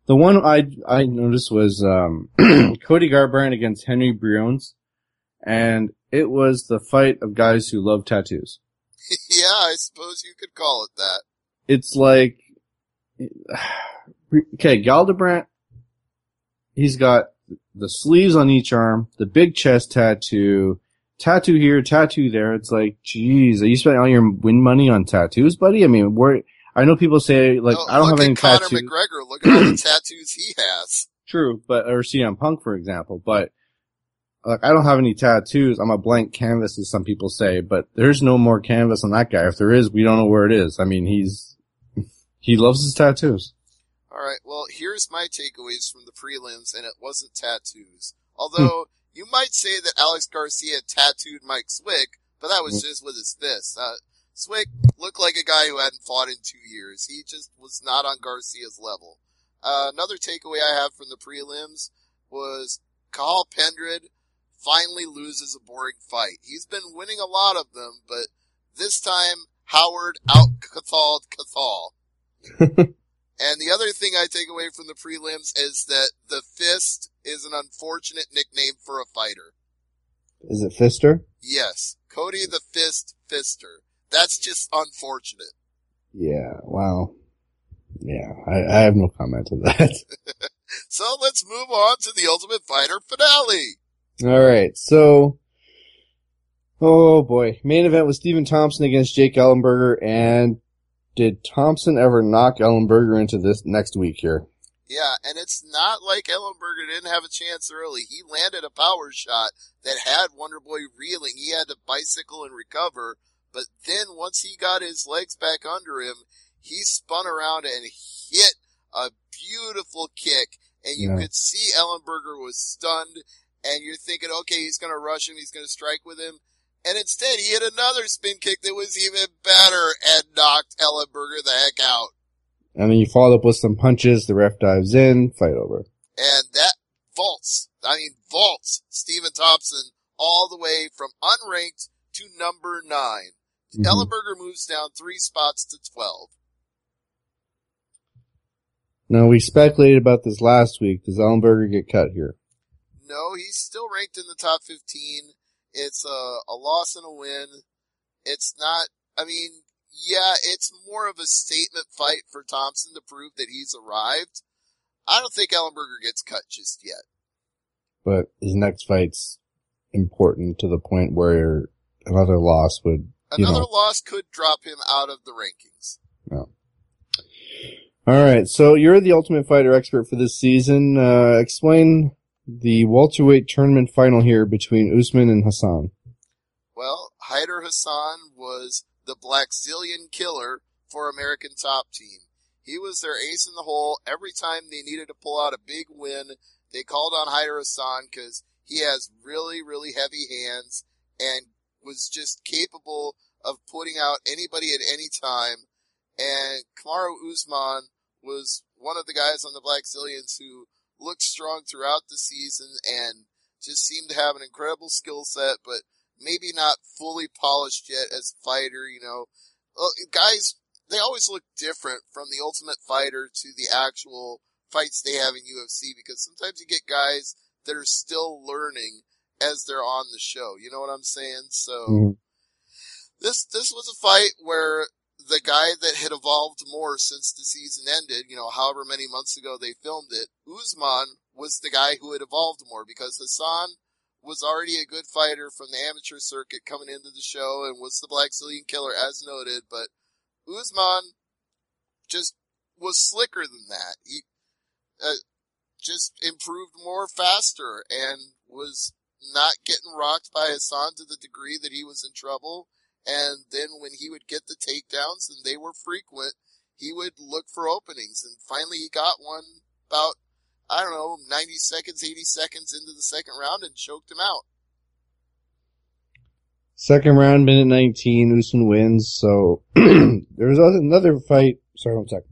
The one I noticed was Cody Garbrandt against Henry Briones, and it was the fight of guys who love tattoos. Yeah, I suppose you could call it that. It's like, okay, Galdebrandt, he's got the sleeves on each arm, the big chest tattoo here, tattoo there. It's like, geez, are you spending all your win money on tattoos, buddy? I mean, I know people say, like, I don't have any tattoos. Look at Conor McGregor. Look at all the tattoos he has. True, or CM Punk, for example. But, like, I don't have any tattoos. I'm a blank canvas, as some people say. But there's no more canvas on that guy. If there is, we don't know where it is. I mean, he loves his tattoos. All right, well, here's my takeaways from the prelims, and it wasn't tattoos. Although, you might say that Alex Garcia tattooed Mike Swick, but that was just with his fist. Swick looked like a guy who hadn't fought in 2 years. He just was not on Garcia's level. Another takeaway I have from the prelims was Cathal Pendred finally loses a boring fight. He's been winning a lot of them, but this time Howard out-Cathal. And the other thing I take away from the prelims is that the fist is an unfortunate nickname for a fighter. Is it Fister? Yes. Cody the Fist Fister. That's just unfortunate. Yeah, wow. Yeah, I have no comment to that. So let's move on to the Ultimate Fighter finale. Alright, so, oh boy. Main event was Stephen Thompson against Jake Ellenberger, and did Thompson ever knock Ellenberger into this next week here? Yeah, and it's not like Ellenberger didn't have a chance early. He landed a power shot that had Wonderboy reeling. He had to bicycle and recover, but then once he got his legs back under him, he spun around and hit a beautiful kick, and you could see Ellenberger was stunned, and you're thinking, okay, he's going to rush him, he's going to strike with him. And instead, he hit another spin kick that was even better and knocked Ellenberger the heck out. And then you followed up with some punches, the ref dives in, fight over. And that vaults Stephen Thompson all the way from unranked to number 9. Mm-hmm. Ellenberger moves down 3 spots to 12. Now, we speculated about this last week. Does Ellenberger get cut here? No, he's still ranked in the top 15. It's a loss and a win. It's not, I mean, yeah, it's more of a statement fight for Thompson to prove that he's arrived. I don't think Ellenberger gets cut just yet. But his next fight's important to the point where another loss would, Another loss could drop him out of the rankings. No. Alright, so you're the Ultimate Fighter expert for this season. Explain the welterweight tournament final here between Usman and Hassan. Well, Haider Hassan was the Blackzilian killer for American Top Team. He was their ace in the hole. Every time they needed to pull out a big win, they called on Haider Hassan because he has really, really heavy hands and was just capable of putting out anybody at any time. And Kamaru Usman was one of the guys on the Blackzilians who looked strong throughout the season and just seemed to have an incredible skill set, but maybe not fully polished yet as a fighter, you know. Guys, they always look different from the Ultimate Fighter to the actual fights they have in UFC because sometimes you get guys that are still learning as they're on the show. You know what I'm saying? So this was a fight where the guy that had evolved more since the season ended, however many months ago they filmed it, Usman was the guy who had evolved more, because Hassan was already a good fighter from the amateur circuit coming into the show and was the Blackzilian killer as noted, but Usman just was slicker than that. He just improved more faster and was not getting rocked by Hassan to the degree that he was in trouble. And then when he would get the takedowns, and they were frequent, he would look for openings. And finally he got one about, 90 seconds, 80 seconds into the second round and choked him out. Second round, minute 19, Usman wins. So there was another fight. Sorry, 1 second.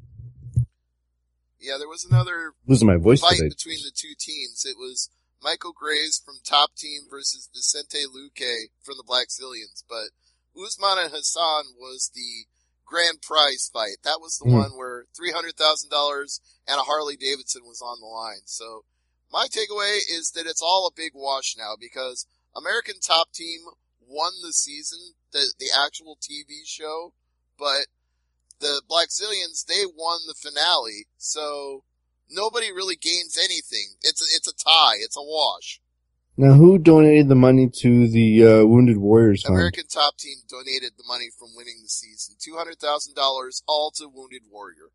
Yeah, there was another losing my voice fight today. between the two teams. It was Michael Graves from Top Team versus Vicente Luque from the Blackzilians. But Usman and Hassan was the grand prize fight. That was the one where $300,000 and a Harley Davidson was on the line. So my takeaway is that it's all a big wash now, because American Top Team won the season, the actual TV show, but the Blackzilians, they won the finale. So nobody really gains anything. It's a tie. It's a wash. Now, who donated the money to the Wounded Warriors Fund? American Top Team donated the money from winning the season. $200,000 all to Wounded Warrior.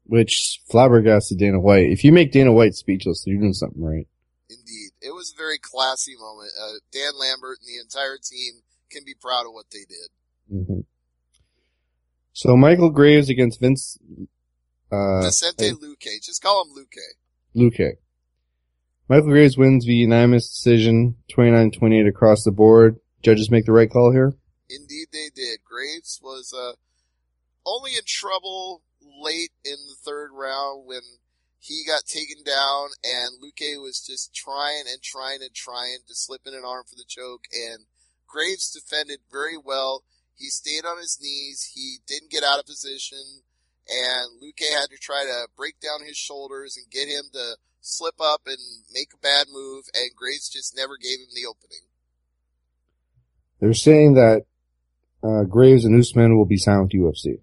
Which flabbergasted Dana White. If you make Dana White speechless, you're doing something right. Indeed. It was a very classy moment. Dan Lambert and the entire team can be proud of what they did. Mm-hmm. So Michael Graves against Vicente Luque. Just call him Luque. Michael Graves wins via unanimous decision, 29-28 across the board. Judges make the right call here? Indeed they did. Graves was only in trouble late in the third round when he got taken down, and Luque was just trying to slip in an arm for the choke, and Graves defended very well. He stayed on his knees. He didn't get out of position, and Luque had to try to break down his shoulders and get him to slip up and make a bad move, and Graves just never gave him the opening. They're saying that Graves and Usman will be signed with UFC.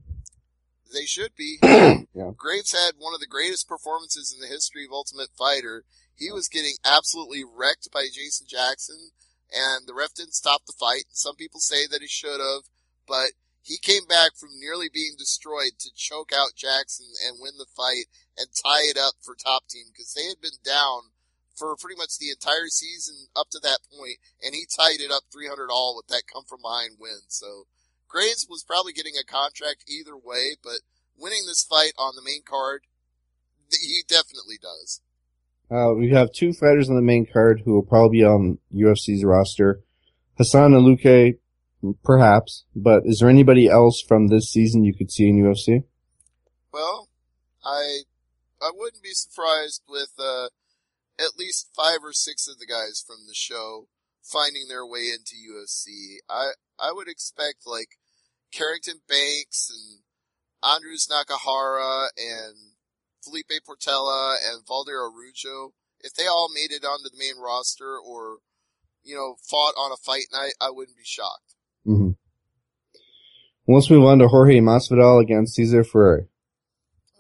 They should be. Yeah. Graves had one of the greatest performances in the history of Ultimate Fighter. He was getting absolutely wrecked by Jason Jackson, and the ref didn't stop the fight. And some people say that he should have, but he came back from nearly being destroyed to choke out Jackson and win the fight and tie it up for Top Team, because they had been down for pretty much the entire season up to that point, and he tied it up 300 all with that come from behind win. So Graves was probably getting a contract either way, but winning this fight on the main card, he definitely does. We have two fighters on the main card who will probably be on UFC's roster. Hassan and Luque, perhaps, but is there anybody else from this season you could see in UFC? Well, I wouldn't be surprised with at least 5 or 6 of the guys from the show finding their way into UFC. I would expect like Carrington Banks and Andrews Nakahara and Felipe Portela and Valder Arujo. If they all made it onto the main roster or, fought on a fight night, I wouldn't be shocked. Mm-hmm. Let's move on to Jorge Masvidal against Cesar Ferrer.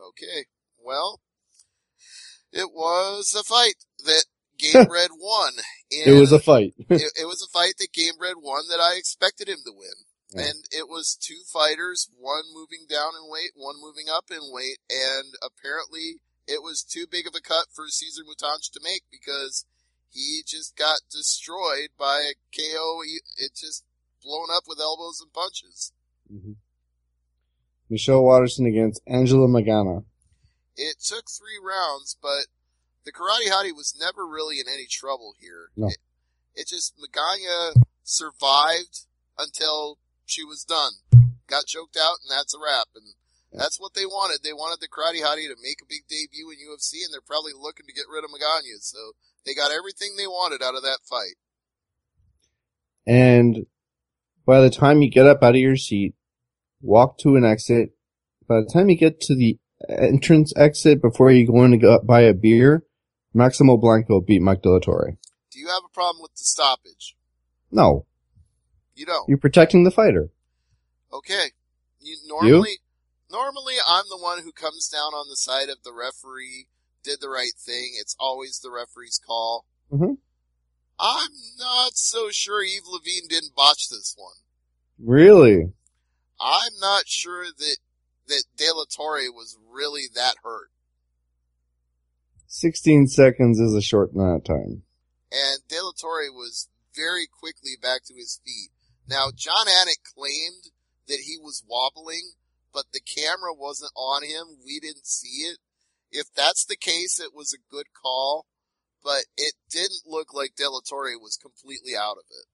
Okay. Well, it was a fight that Gamebred won. It was a fight. it was a fight that Gamebred won that I expected him to win. Yeah. And it was two fighters, one moving down in weight, one moving up in weight, and apparently it was too big of a cut for Cesar Mutanch to make because he just got destroyed by a KO. It just blown up with elbows and punches. Mm-hmm. Michelle Waterson against Angela Magana. It took 3 rounds, but the Karate Hottie was never really in any trouble here. No. It just, Magana survived until she was done. Got choked out, and that's a wrap. And that's what they wanted. They wanted the Karate Hottie to make a big debut in UFC, and they're probably looking to get rid of Magana. So they got everything they wanted out of that fight. And by the time you get up out of your seat, walk to an exit, by the time you get to the entrance exit before you go in to go buy a beer, Maximo Blanco beat Mike De La Torre. Do you have a problem with the stoppage? No. You don't? You're protecting the fighter. Okay. Normally I'm the one who comes down on the side of the referee, did the right thing. It's always the referee's call. Mm-hmm. I'm not so sure Eve Levine didn't botch this one. Really? I'm not sure that De La Torre was really that hurt. 16 seconds is a short amount of time. And De La Torre was very quickly back to his feet. Now, John Anik claimed that he was wobbling, but the camera wasn't on him. We didn't see it. If that's the case, it was a good call, but it didn't look like De La Torre was completely out of it.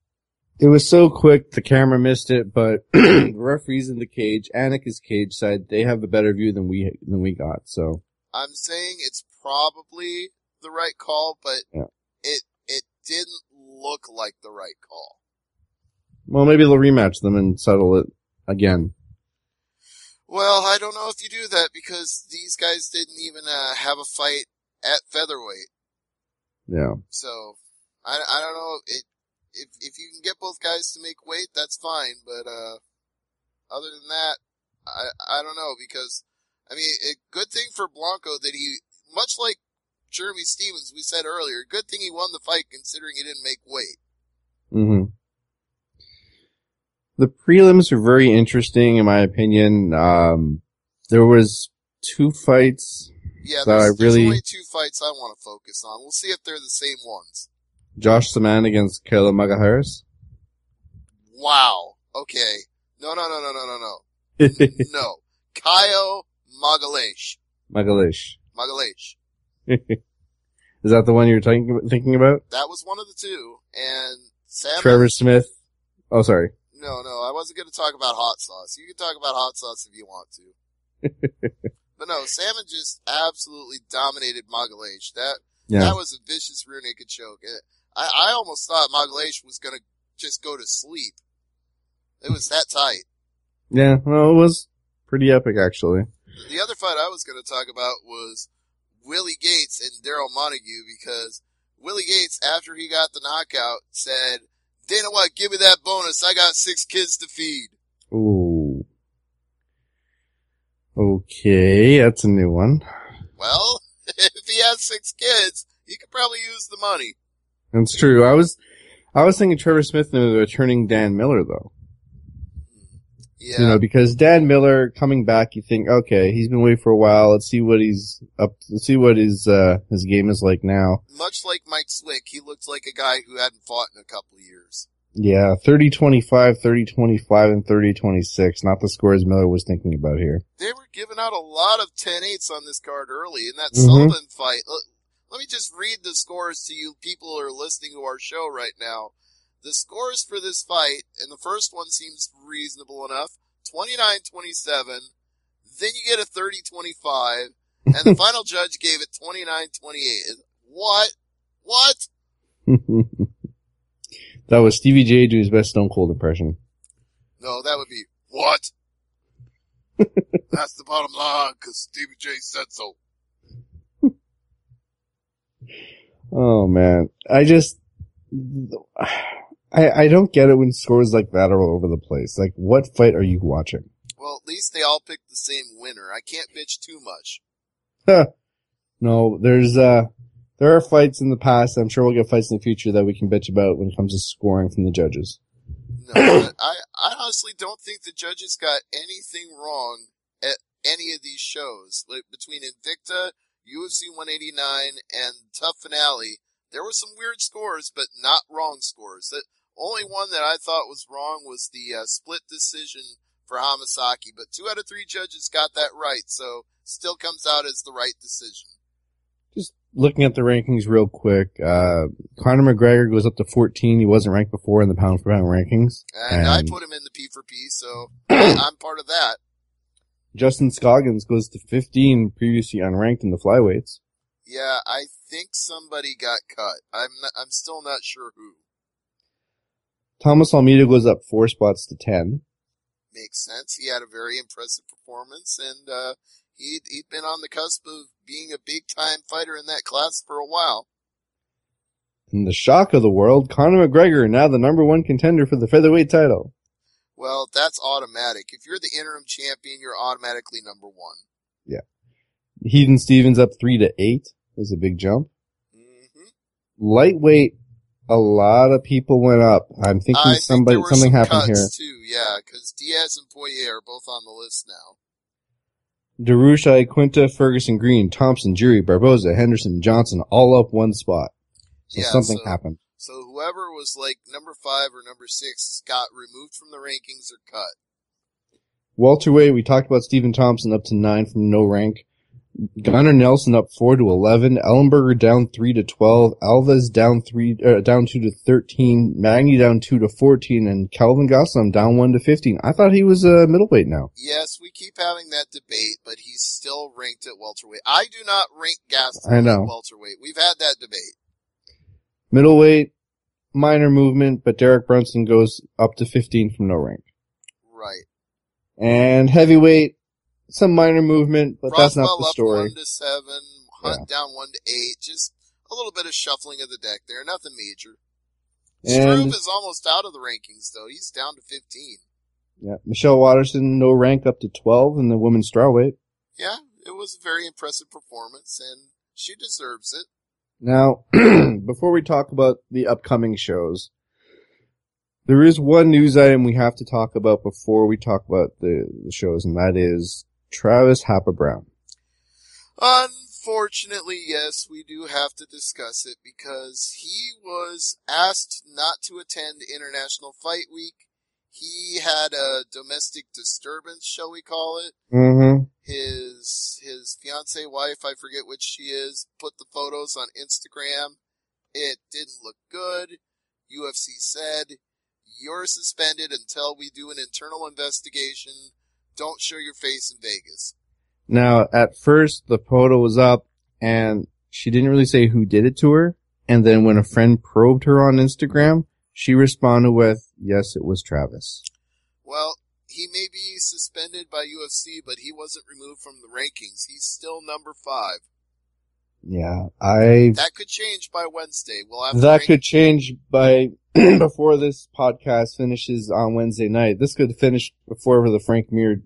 It was so quick, the camera missed it, but the referees in the cage, Anik is cage side, they have a better view than we got, so. I'm saying it's probably the right call, but yeah. it didn't look like the right call. Well, maybe they'll rematch them and settle it again. Well, I don't know if you do that because these guys didn't even have a fight at featherweight. Yeah. So, I don't know. If you can get both guys to make weight, that's fine. But other than that, I don't know because, I mean, a good thing for Blanco that he, much like Jeremy Stevens, we said earlier, good thing he won the fight considering he didn't make weight. Mm-hmm. The prelims are very interesting, in my opinion. There was 2 fights. Yeah, there's only 2 fights I want to focus on. We'll see if they're the same ones. Josh Saman against Kayla Magaharis. Wow. Okay. No. No. Caio Magalhães. Magalhães. Is that the one you're thinking about? That was one of the 2. And Sam. Trevor Smith. Oh, sorry. No, I wasn't going to talk about hot sauce. You can talk about hot sauce if you want to. But no, Salmon just absolutely dominated Magalhães. That was a vicious rear naked choke. I almost thought Magalhães was going to just go to sleep. It was that tight. Yeah, well, it was pretty epic, actually. The other fight I was going to talk about was Willie Gates and Daryl Montague because Willie Gates, after he got the knockout, said, Dana White, give me that bonus. I got 6 kids to feed. Ooh. Okay, that's a new one. Well, if he has 6 kids, he could probably use the money. That's true. I was thinking Trevor Smith and returning Dan Miller, though. Yeah. You know, because Dan Miller coming back, you think, okay, he's been away for a while. Let's see what he's up. Let's see what his game is like now. Much like Mike Swick, he looks like a guy who hadn't fought in a couple of years. Yeah, 30-25, 30-25, and 30-26. Not the scores Miller was thinking about here. They were giving out a lot of 10-8s on this card early in that Sullivan fight. Let me just read the scores to you people who are listening to our show right now. The scores for this fight, and the first one seems reasonable enough, 29-27. Then you get a 30-25, and the final judge gave it 29-28. What? What? That was Stevie J do his best Stone Cold impression. No, that would be, what? That's the bottom line, because Stevie J said so. Oh, man. I don't get it when scores like that are all over the place. Like, what fight are you watching? Well, at least they all picked the same winner. I can't bitch too much. No, there are fights in the past. I'm sure we'll get fights in the future that we can bitch about when it comes to scoring from the judges. No, I honestly don't think the judges got anything wrong at any of these shows. Like between Invicta, UFC 189, and Tough Finale, there were some weird scores, but not wrong scores. The only one that I thought was wrong was the split decision for Hamasaki, but 2 out of 3 judges got that right, so still comes out as the right decision. Just looking at the rankings real quick, Conor McGregor goes up to 14. He wasn't ranked before in the pound for pound rankings. And I put him in the P for P, so I'm part of that. Justin Scoggins goes to 15, previously unranked in the flyweights. Yeah, I think somebody got cut. I'm still not sure who. Thomas Almeida goes up 4 spots to 10. Makes sense. He had a very impressive performance, and he'd been on the cusp of being a big-time fighter in that class for a while. And the shock of the world, Conor McGregor, now the number one contender for the featherweight title. Well, that's automatic. If you're the interim champion, you're automatically number one. Yeah. Heathen Stevens up 3-8 is a big jump. Mm-hmm. Lightweight, a lot of people went up. I'm thinking something happened here. Too, yeah, because Diaz and Poirier are both on the list now. Darushai, Quinta, Ferguson, Green, Thompson, Jury, Barboza, Henderson, Johnson, all up one spot. So something happened. So whoever was like number 5 or number 6 got removed from the rankings or cut. Welterweight, we talked about Stephen Thompson up to 9 from no rank. Gunnar Nelson up 4-11. Ellenberger down 3-12. Alves down 2-13. Magny down 2-14. And Calvin Gastelum down 1-15. I thought he was a middleweight now. Yes, we keep having that debate, but he's still ranked at welterweight. I do not rank Gastelum at welterweight. We've had that debate. Middleweight, minor movement, but Derek Brunson goes up to 15 from no rank. Right. And heavyweight, some minor movement, but Roswell that's not the story. Up 1-7, Hunt down 1-8, just a little bit of shuffling of the deck there, nothing major. Struve is almost out of the rankings though, he's down to 15. Yeah, Michelle Watterson, no rank up to 12 in the women's strawweight. Yeah, it was a very impressive performance, and she deserves it. Now, before we talk about the upcoming shows, there is one news item we have to talk about before we talk about the shows, and that is Travis Happer-Brown. Unfortunately, yes, we do have to discuss it because he was asked not to attend International Fight Week. He had a domestic disturbance, shall we call it? Mm-hmm. His fiancée wife, I forget which she is, put the photos on Instagram. It didn't look good. UFC said, you're suspended until we do an internal investigation. Don't show your face in Vegas. Now, at first, the photo was up, and she didn't really say who did it to her. And then when a friend probed her on Instagram, she responded with, yes, it was Travis. Well, he may be suspended by UFC, but he wasn't removed from the rankings. He's still number 5. Yeah, that could change by Wednesday. We'll have that could change by before this podcast finishes on Wednesday night. This could finish before the Frank Mir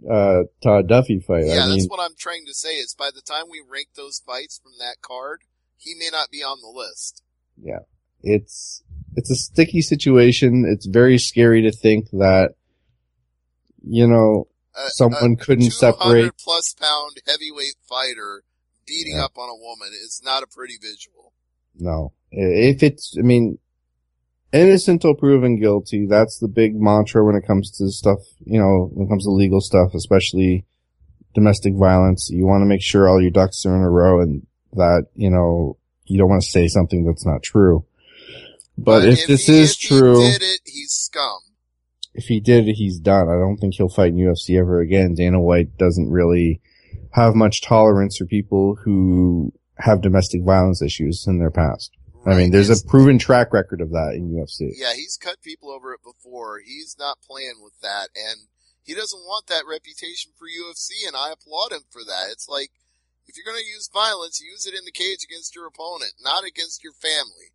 Todd Duffy fight. Yeah, that's what I'm trying to say. Is by the time we rank those fights from that card, he may not be on the list. Yeah, it's a sticky situation. It's very scary to think that someone couldn't separate 200+ pound heavyweight fighter beating up on a woman is not a pretty visual. No. If innocent till proven guilty, that's the big mantra when it comes to stuff, when it comes to legal stuff, especially domestic violence. You want to make sure all your ducks are in a row and that, you don't want to say something that's not true. But if this is true, he did it, he's scum. If he did it, he's done. I don't think he'll fight in UFC ever again. Dana White doesn't really have much tolerance for people who have domestic violence issues in their past. Right. I mean, there's a proven track record of that in UFC. Yeah, he's cut people over it before. He's not playing with that, and he doesn't want that reputation for UFC, and I applaud him for that. It's like, if you're going to use violence, use it in the cage against your opponent, not against your family.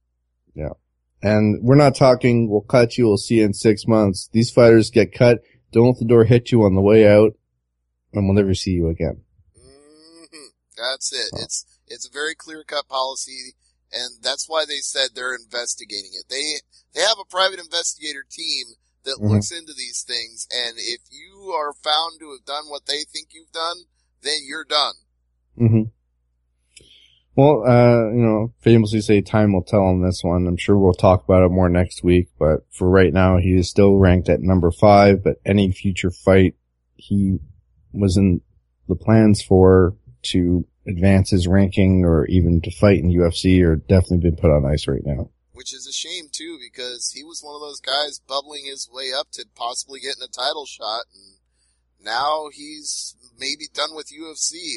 Yeah. And we're not talking, we'll cut you, we'll see you in 6 months. These fighters get cut, don't let the door hit you on the way out, and we'll never see you again. That's it. Oh. It's a very clear-cut policy, and that's why they said they're investigating it. They have a private investigator team that looks into these things, and if you are found to have done what they think you've done, then you're done. Mm-hmm. Well, famously say time will tell on this one. I'm sure we'll talk about it more next week, but for right now, he is still ranked at number 5, but any future fight he was in the plans for to advance his ranking or even to fight in UFC are definitely been put on ice right now. Which is a shame too, because he was one of those guys bubbling his way up to possibly getting a title shot, and now he's maybe done with UFC.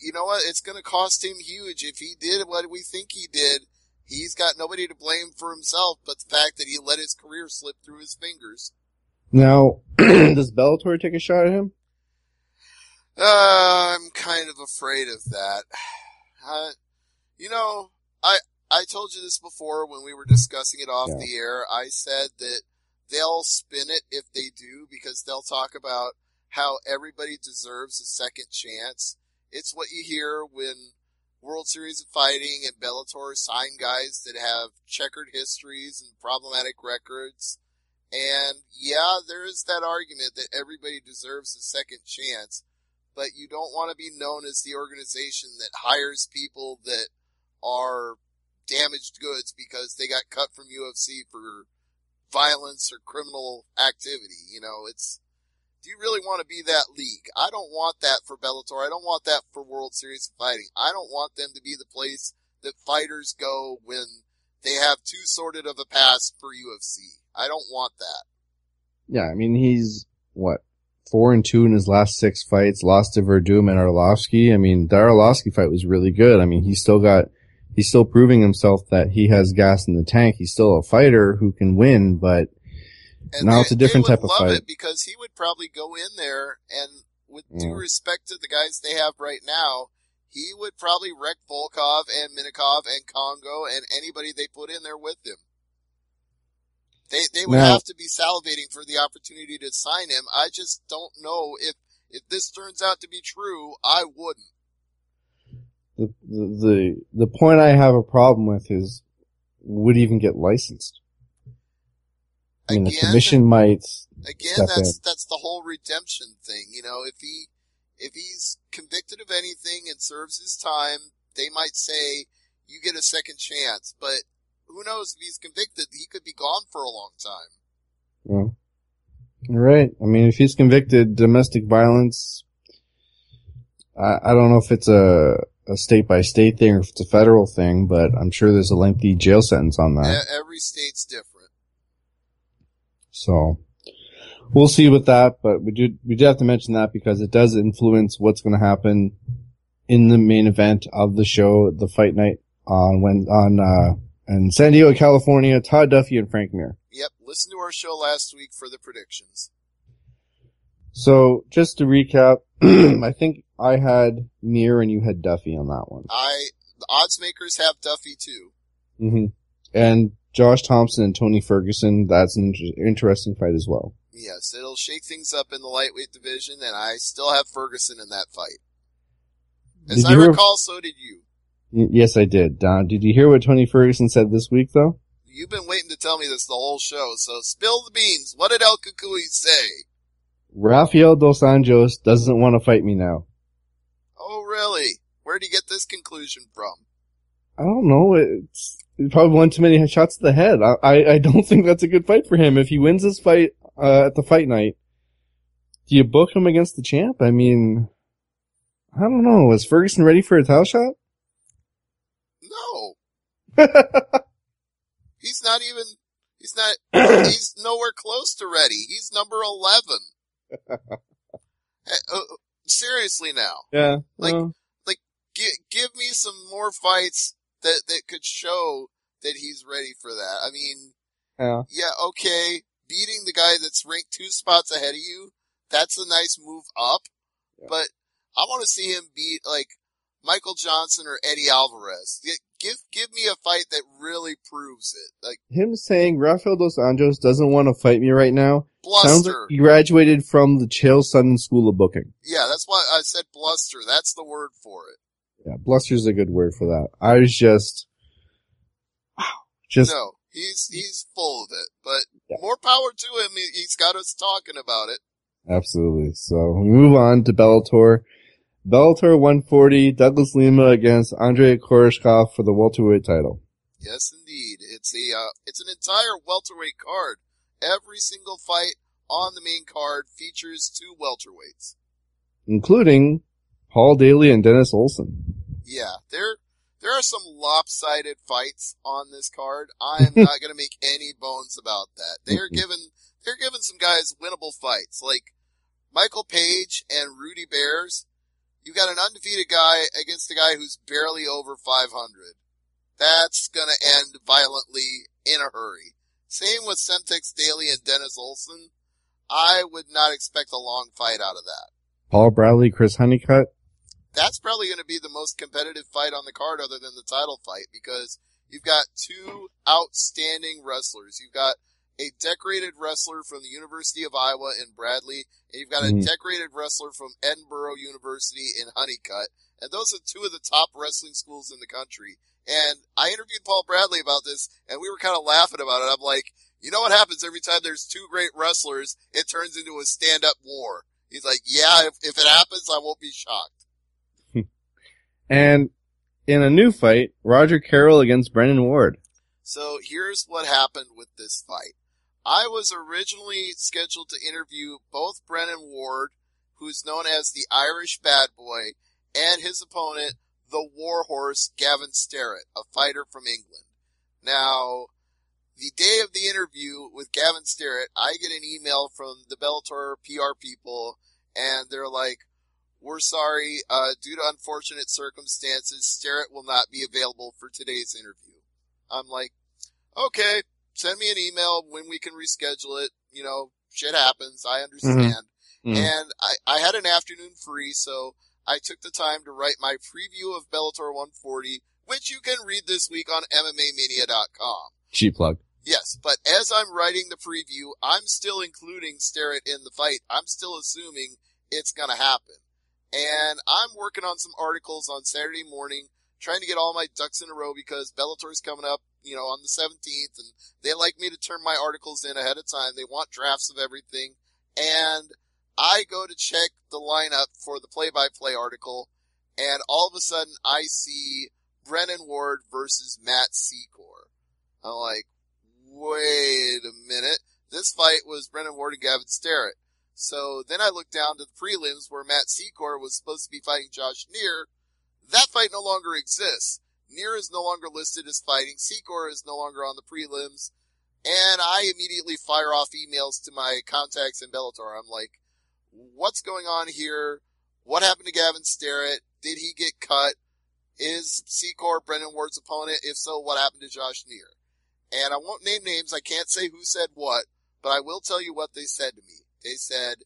You know what? It's going to cost him huge. If he did what we think he did, he's got nobody to blame for himself but the fact that he let his career slip through his fingers. Now, does Bellator take a shot at him? I'm kind of afraid of that. I told you this before when we were discussing it off the air. I said that they'll spin it if they do, because they'll talk about how everybody deserves a second chance. It's what you hear when World Series of Fighting and Bellator sign guys that have checkered histories and problematic records. And yeah, there is that argument that everybody deserves a second chance, but you don't want to be known as the organization that hires people that are damaged goods because they got cut from UFC for violence or criminal activity. You know, do you really want to be that league? I don't want that for Bellator. I don't want that for World Series of Fighting. I don't want them to be the place that fighters go when they have too sordid of a past for UFC. I don't want that. Yeah, I mean, he's, 4-2 in his last 6 fights, lost to Verdum and Arlovsky. I mean, the Arlovsky fight was really good. I mean, he's still proving himself that he has gas in the tank. He's still a fighter who can win, but now it's a different type of fight. They would love it because he would probably go in there and, with due respect to the guys they have right now, he would probably wreck Volkov and Minikov and Kongo and anybody they put in there with him. They would have to be salivating for the opportunity to sign him. I just don't know if this turns out to be true. I wouldn't. The point I have a problem with is, would he even get licensed? I mean, the commission might. Again, that's the whole redemption thing. You know, if he's convicted of anything and serves his time, they might say you get a second chance. But who knows, if he's convicted, he could be gone for a long time. Yeah. All right. I mean, if he's convicted domestic violence, I don't know if it's a state by state thing or if it's a federal thing, but I'm sure there's a lengthy jail sentence on that. Every state's different. So we'll see with that, but we do have to mention that because it does influence what's going to happen in the main event of the show, the fight night in San Diego, California, Todd Duffy and Frank Mir. Yep, listen to our show last week for the predictions. So, just to recap, I think I had Mir and you had Duffy on that one. The odds makers have Duffy too. Mm-hmm. And Josh Thompson and Tony Ferguson, that's an interesting fight as well. Yes, it'll shake things up in the lightweight division, and I still have Ferguson in that fight. As I recall, so did you. Yes, I did. Don, did you hear what Tony Ferguson said this week, though? You've been waiting to tell me this the whole show, so spill the beans. What did El Cucuy say? Rafael Dos Anjos doesn't want to fight me now. Oh, really? Where'd he get this conclusion from? I don't know. It's probably one too many shots to the head. I don't think that's a good fight for him. If he wins this fight at the fight night, do you book him against the champ? I mean, I don't know. Is Ferguson ready for a title shot? No. He's nowhere close to ready. He's number 11. Seriously now. Yeah. Give me some more fights that could show that he's ready for that. I mean, yeah, okay, beating the guy that's ranked 2 spots ahead of you, that's a nice move up, but I want to see him beat, Michael Johnson or Eddie Alvarez. Give me a fight that really proves it. Him saying Rafael Dos Anjos doesn't want to fight me right now bluster. Sounds like he graduated from the Chael Sonnen School of Booking. Yeah, that's why I said bluster. That's the word for it. Yeah, bluster's a good word for that. I was just no, he's full of it, but more power to him. He's got us talking about it. Absolutely. So we move on to Bellator. Bellator 140, Douglas Lima against Andrei Koreshkov for the welterweight title. Yes, indeed. It's an entire welterweight card. Every single fight on the main card features 2 welterweights, including Paul Daly and Dennis Olsen. Yeah, there are some lopsided fights on this card. I'm not going to make any bones about that. They're giving some guys winnable fights, like Michael Page and Rudy Bears. You got an undefeated guy against a guy who's barely over 500. That's going to end violently in a hurry. Same with Semtex Daly and Dennis Olsen. I would not expect a long fight out of that. Paul Bradley, Chris Honeycutt. That's probably going to be the most competitive fight on the card other than the title fight, because You've got two outstanding wrestlers. You've got a decorated wrestler from the University of Iowa in Bradley, and you've got a decorated wrestler from Edinburgh University in Honeycutt. And those are two of the top wrestling schools in the country. And I interviewed Paul Bradley about this, and we were kind of laughing about it. I'm like, you know what happens every time there's two great wrestlers? It turns into a stand-up war. He's like, yeah, if it happens, I won't be shocked. And in a new fight, Roger Carroll against Brennan Ward. So here's what happened with this fight. I was originally scheduled to interview both Brennan Ward, who's known as the Irish Bad Boy, and his opponent, the Warhorse Gavin Starrett, a fighter from England. Now, the day of the interview with Gavin Starrett, I get an email from the Bellator PR people, and they're like, we're sorry, due to unfortunate circumstances, Starrett will not be available for today's interview. I'm like, okay, send me an email when we can reschedule it. You know, shit happens. I understand. And I had an afternoon free, so I took the time to write my preview of Bellator 140, which you can read this week on MMAmania.com. Cheap plug. Yes, but as I'm writing the preview, I'm still including Starrett in the fight. I'm still assuming it's gonna happen. And I'm working on some articles on Saturday morning, trying to get all my ducks in a row because Bellator's coming up, you know, on the 17th, and they like me to turn my articles in ahead of time. They want drafts of everything. And I go to check the lineup for the play-by-play article, and all of a sudden I see Brennan Ward versus Matt Secor. I'm like, wait a minute. This fight was Brennan Ward and Gavin Starrett. So then I look down to the prelims where Matt Secor was supposed to be fighting Josh Neer. That fight no longer exists. Neer is no longer listed as fighting. Secor is no longer on the prelims. And I immediately fire off emails to my contacts in Bellator. I'm like, what's going on here? What happened to Gavin Starrett? Did he get cut? Is Secor Brennan Ward's opponent? If so, what happened to Josh Neer? And I won't name names. I can't say who said what, but I will tell you what they said to me. They said,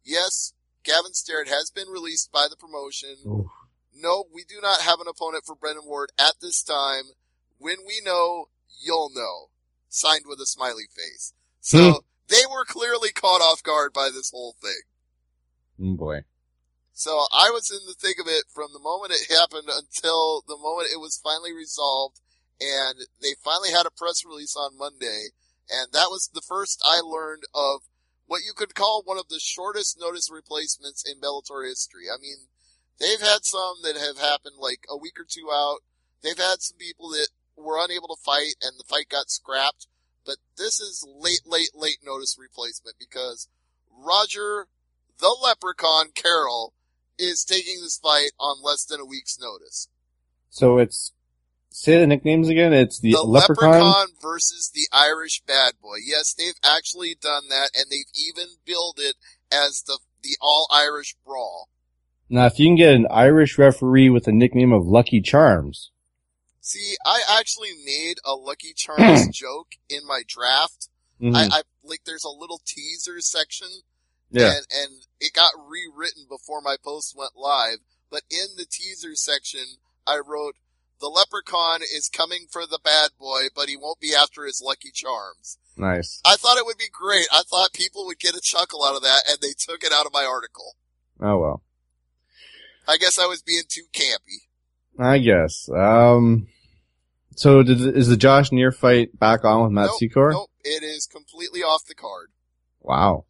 yes, Gavin Starrett has been released by the promotion. Oof. No, we do not have an opponent for Brennan Ward at this time. When we know, you'll know. Signed with a smiley face. So they were clearly caught off guard by this whole thing. Oh boy. So I was in the thick of it from the moment it happened until the moment it was finally resolved, and they finally had a press release on Monday, and that was the first I learned of what you could call one of the shortest notice replacements in Bellator history. I mean, they've had some that have happened like a week or two out. They've had some people that were unable to fight and the fight got scrapped, but this is late notice replacement because Roger, the Leprechaun Carroll, is taking this fight on less than a week's notice. So it's, say the nicknames again, it's the Leprechaun versus the Irish Bad Boy. Yes, they've actually done that, and they've even billed it as the All-Irish Brawl. Now, if you can get an Irish referee with the nickname of Lucky Charms. See, I actually made a Lucky Charms joke in my draft. I there's a little teaser section. Yeah. And it got rewritten before my post went live. But in the teaser section, I wrote, the Leprechaun is coming for the bad boy, but he won't be after his Lucky Charms. Nice. I thought it would be great. I thought people would get a chuckle out of that, and they took it out of my article. Oh well. I guess I was being too campy. I guess. So is the Josh Neer fight back on with Matt Secor? Nope, it is completely off the card. Wow.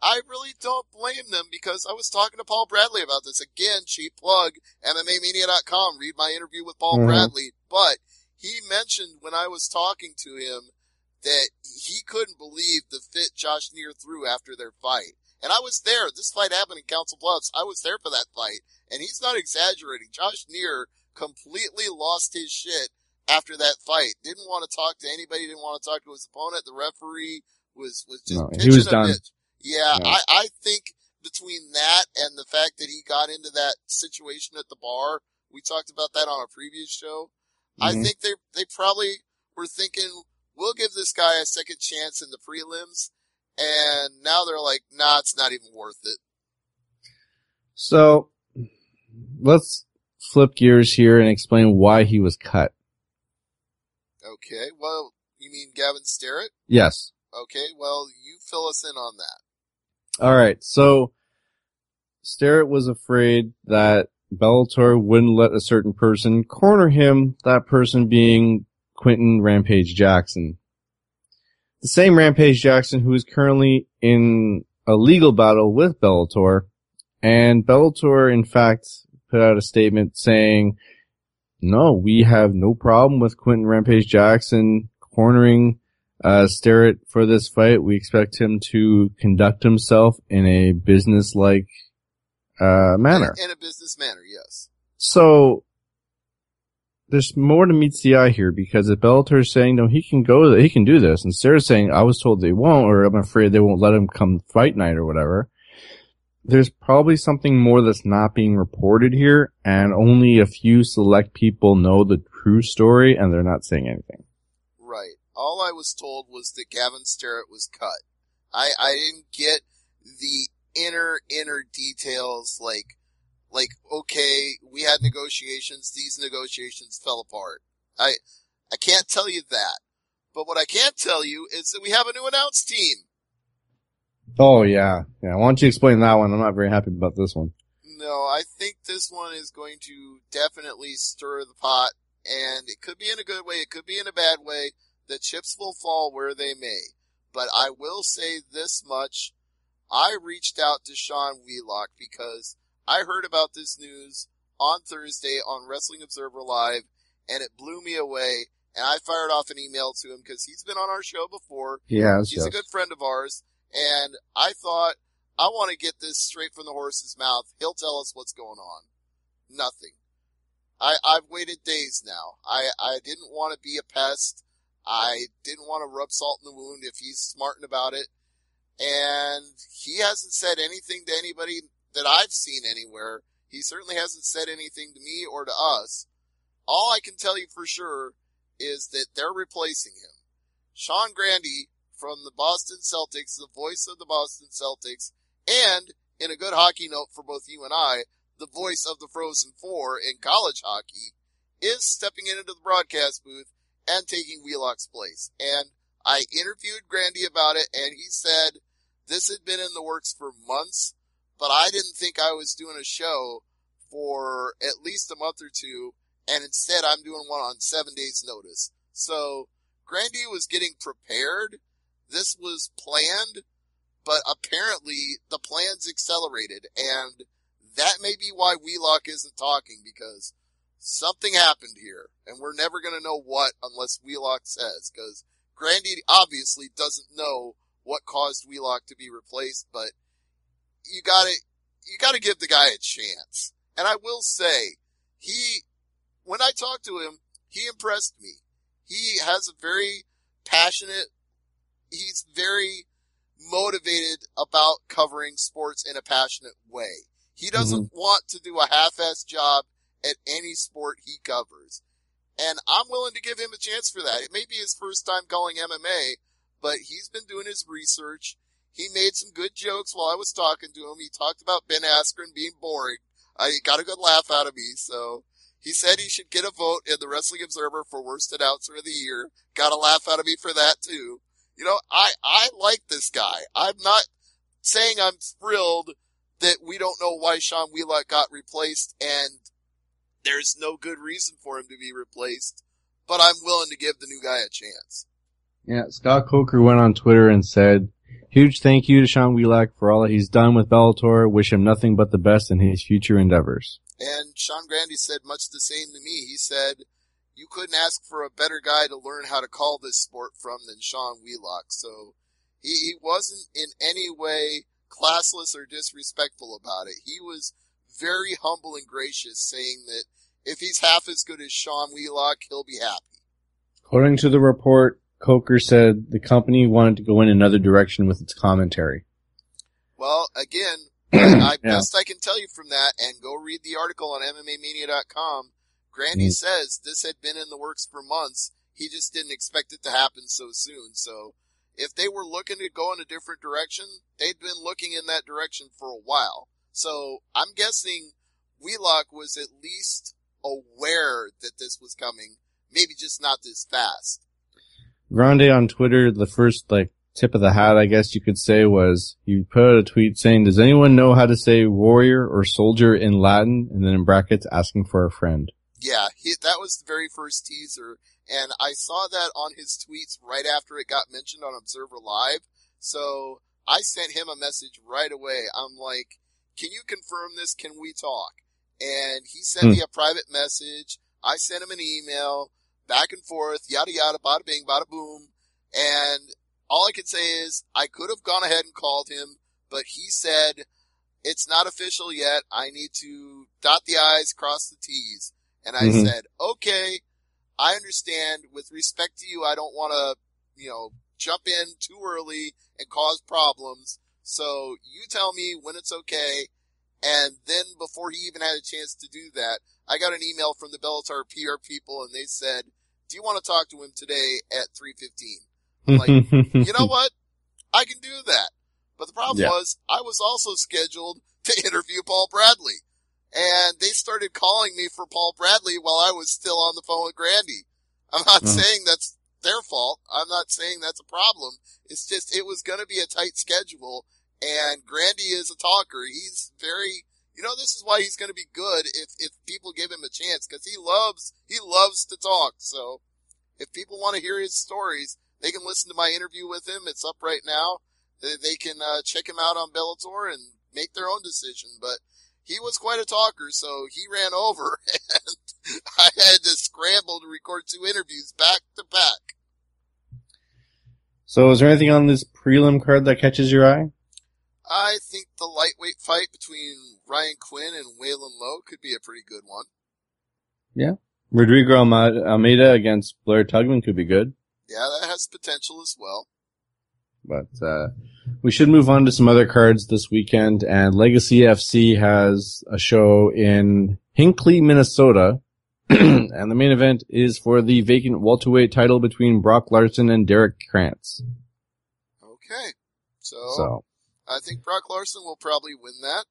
I really don't blame them because I was talking to Paul Bradley about this. Again, cheap plug, MMAmania.com. Read my interview with Paul Bradley. But he mentioned when I was talking to him that he couldn't believe the fit Josh Neer threw after their fight. And I was there. This fight happened in Council Bluffs. I was there for that fight. And he's not exaggerating. Josh Neer completely lost his shit after that fight. Didn't want to talk to anybody. Didn't want to talk to his opponent. The referee was just pitching he was a done. bitch. Yeah, I think between that and the fact that he got into that situation at the bar, we talked about that on a previous show. I think they probably were thinking, we'll give this guy a second chance in the prelims. And now they're like, nah, it's not even worth it. So let's flip gears here and explain why he was cut. Okay, well, you mean Gavin Starrett? Yes. Okay, well, you fill us in on that. All right. So Starrett was afraid that Bellator wouldn't let a certain person corner him, that person being Quentin Rampage Jackson. The same Rampage Jackson who is currently in a legal battle with Bellator. And Bellator, in fact, put out a statement saying, no, we have no problem with Quentin Rampage Jackson cornering Starrett for this fight. We expect him to conduct himself in a business-like manner. In a business manner, yes. So there's more to meets the eye here, because if Bellator is saying, no, he can do this, and Starrett's saying, I was told they won't, or I'm afraid they won't let him come fight night or whatever, there's probably something more that's not being reported here, and only a few select people know the true story, and they're not saying anything. Right. All I was told was that Gavin Starrett was cut. I didn't get the inner details, like, okay, we had negotiations, these negotiations fell apart. I can't tell you that. But what I can tell you is that we have a new announce team. Oh, yeah. Yeah, why don't you explain that one? I'm not very happy about this one. No, I think this one is going to definitely stir the pot, and it could be in a good way, it could be in a bad way. The chips will fall where they may. But I will say this much. I reached out to Sean Wheelock because I heard about this news on Thursday on Wrestling Observer Live, and it blew me away. And I fired off an email to him because he's been on our show before. He's a good friend of ours. And I thought, I want to get this straight from the horse's mouth. He'll tell us what's going on. Nothing. I've waited days now. I didn't want to be a pest. I didn't want to rub salt in the wound if he's smarting about it. And he hasn't said anything to anybody that I've seen anywhere. He certainly hasn't said anything to me or to us. All I can tell you for sure is that they're replacing him. Sean Grandy from the Boston Celtics, the voice of the Boston Celtics, and, in a good hockey note for both you and I, the voice of the Frozen Four in college hockey, is stepping into the broadcast booth and taking Wheelock's place. And I interviewed Grandy about it, and he said this had been in the works for months, but I didn't think I was doing a show for at least a month or two, and instead I'm doing one on 7 days' notice. So Grandy was getting prepared. This was planned, but apparently the plans accelerated, and that may be why Wheelock isn't talking, because something happened here, and we're never going to know what unless Wheelock says, because Grandy obviously doesn't know what caused Wheelock to be replaced, but you gotta give the guy a chance. And I will say, when I talked to him, he impressed me. He has a very passionate, he's very motivated about covering sports in a passionate way. He doesn't want to do a half-assed job at any sport he covers. And I'm willing to give him a chance for that. It may be his first time calling MMA, but he's been doing his research. He made some good jokes while I was talking to him. He talked about Ben Askren being boring. He got a good laugh out of me, so he said he should get a vote in the Wrestling Observer for Worst Announcer of the Year. Got a laugh out of me for that, too. You know, I like this guy. I'm not saying I'm thrilled that we don't know why Sean Wheelock got replaced, and there's no good reason for him to be replaced, but I'm willing to give the new guy a chance. Yeah, Scott Coker went on Twitter and said, huge thank you to Sean Wheelock for all that he's done with Bellator. Wish him nothing but the best in his future endeavors. And Sean Grandy said much the same to me. He said, you couldn't ask for a better guy to learn how to call this sport from than Sean Wheelock. So he wasn't in any way classless or disrespectful about it. He was very humble and gracious, saying that if he's half as good as Sean Wheelock, he'll be happy. According to the report, Coker said the company wanted to go in another direction with its commentary. Well, again, best I can tell you from that, and go read the article on MMAmania.com, Grandy says this had been in the works for months. He just didn't expect it to happen so soon. So if they were looking to go in a different direction, they'd been looking in that direction for a while. So I'm guessing Wheelock was at least aware that this was coming. maybe just not this fast. Grande on Twitter, the first, tip of the hat, I guess you could say, was he put out a tweet saying, does anyone know how to say warrior or soldier in Latin? And then in brackets, asking for a friend. Yeah, that was the very first teaser, and I saw that on his tweets right after it got mentioned on Observer Live, so I sent him a message right away. I'm like, can you confirm this? Can we talk? And he sent me a private message. I sent him an email, back and forth, yada yada, bada bing, bada boom, and all I can say is I could have gone ahead and called him, but he said, it's not official yet. I need to dot the I's, cross the T's. And I said, okay, I understand. With respect to you, I don't want to, jump in too early and cause problems. So you tell me when it's okay. And then before he even had a chance to do that, I got an email from the Bellator PR people, and they said, do you want to talk to him today at 3:15? I'm like, you know what? I can do that. But the problem was I was also scheduled to interview Paul Bradley. And they started calling me for Paul Bradley while I was still on the phone with Grandy. I'm not saying that's their fault. I'm not saying that's a problem. It's just it was going to be a tight schedule. And Grandy is a talker. He's very, this is why he's going to be good if people give him a chance, because he loves to talk. So if people want to hear his stories, they can listen to my interview with him. It's up right now. They can check him out on Bellator and make their own decision. But he was quite a talker, so he ran over, and I had to scramble to record 2 interviews back to back. So is there anything on this prelim card that catches your eye? I think the lightweight fight between Ryan Quinn and Waylon Lowe could be a pretty good one. Yeah. Rodrigo Almeida against Blair Tugman could be good. Yeah, that has potential as well. But we should move on to some other cards this weekend, and Legacy FC has a show in Hinckley, Minnesota, and the main event is for the vacant welterweight title between Brock Larson and Derek Krantz. Okay. So I think Brock Larson will probably win that.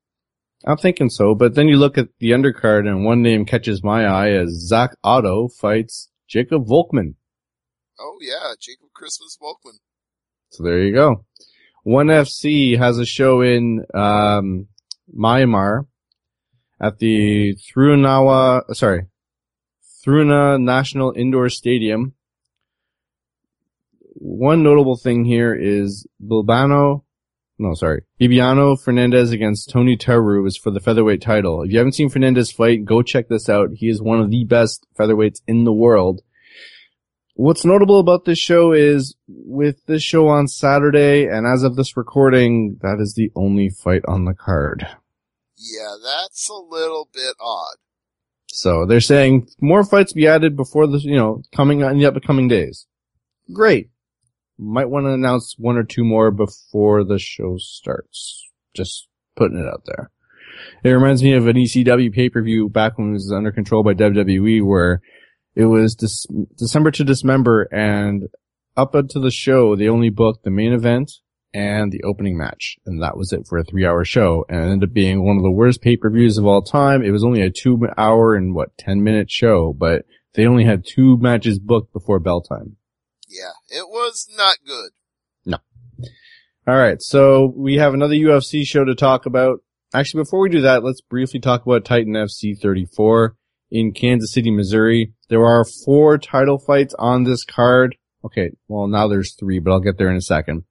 I'm thinking so, but then you look at the undercard and one name catches my eye as Zach Otto fights Jacob Volkman. Oh yeah, Jacob Christmas Volkman. So there you go. ONE FC has a show in Myanmar at the Thruna National Indoor Stadium. One notable thing here is Bibiano Fernandez against Tony Taru is for the featherweight title. If you haven't seen Fernandez fight, go check this out. He is one of the best featherweights in the world. What's notable about this show is, with this show on Saturday, and as of this recording, that is the only fight on the card. Yeah, that's a little bit odd. So they're saying more fights be added before the, coming in the upcoming days. Great. Might want to announce 1 or 2 more before the show starts. Just putting it out there. It reminds me of an ECW pay-per-view back when it was under control by WWE, where it was December to Dismember, and up until the show, they only booked the main event and the opening match. And that was it for a 3-hour show. And it ended up being one of the worst pay-per-views of all time. It was only a 2-hour and 10-minute show, but they only had 2 matches booked before bell time. Yeah, it was not good. No. Alright, so we have another UFC show to talk about. Actually, before we do that, let's briefly talk about Titan FC 34 in Kansas City, Missouri. There are 4 title fights on this card. Okay, well now there's 3, but I'll get there in a second.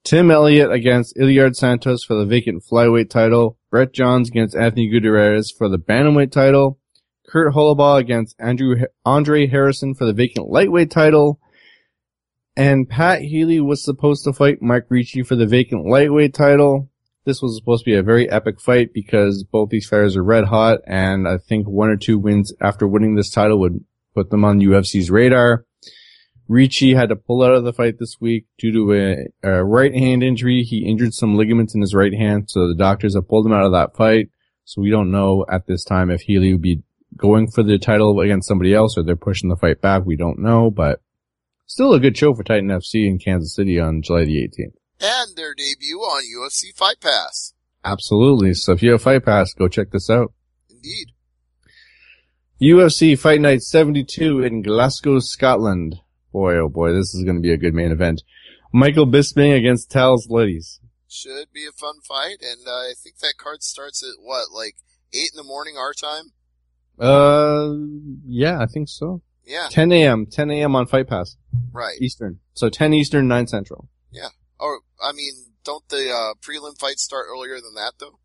Tim Elliott against Iliard Santos for the vacant flyweight title. Brett Johns against Anthony Gutierrez for the bantamweight title. Kurt Holobaugh against Andre Harrison for the vacant lightweight title. And Pat Healy was supposed to fight Mike Ricci for the vacant lightweight title. This was supposed to be a very epic fight because both these fighters are red hot, and I think 1 or 2 wins after winning this title would put them on UFC's radar. Ricci had to pull out of the fight this week due to a right hand injury. He injured some ligaments in his right hand, so the doctors have pulled him out of that fight. So we don't know at this time if Healy would be going for the title against somebody else or they're pushing the fight back. We don't know, but still a good show for Titan FC in Kansas City on July the 18th. And their debut on UFC Fight Pass. Absolutely. So if you have Fight Pass, go check this out. Indeed. UFC Fight Night 72 in Glasgow, Scotland. Boy, oh boy, this is going to be a good main event. Michael Bisping against Tal's Liddies. Should be a fun fight, and I think that card starts at like 8 in the morning our time? Yeah, I think so. Yeah. 10 a.m. on Fight Pass. Right. Eastern. So 10 Eastern, 9 Central. Yeah. Or, I mean, don't the prelim fights start earlier than that, though?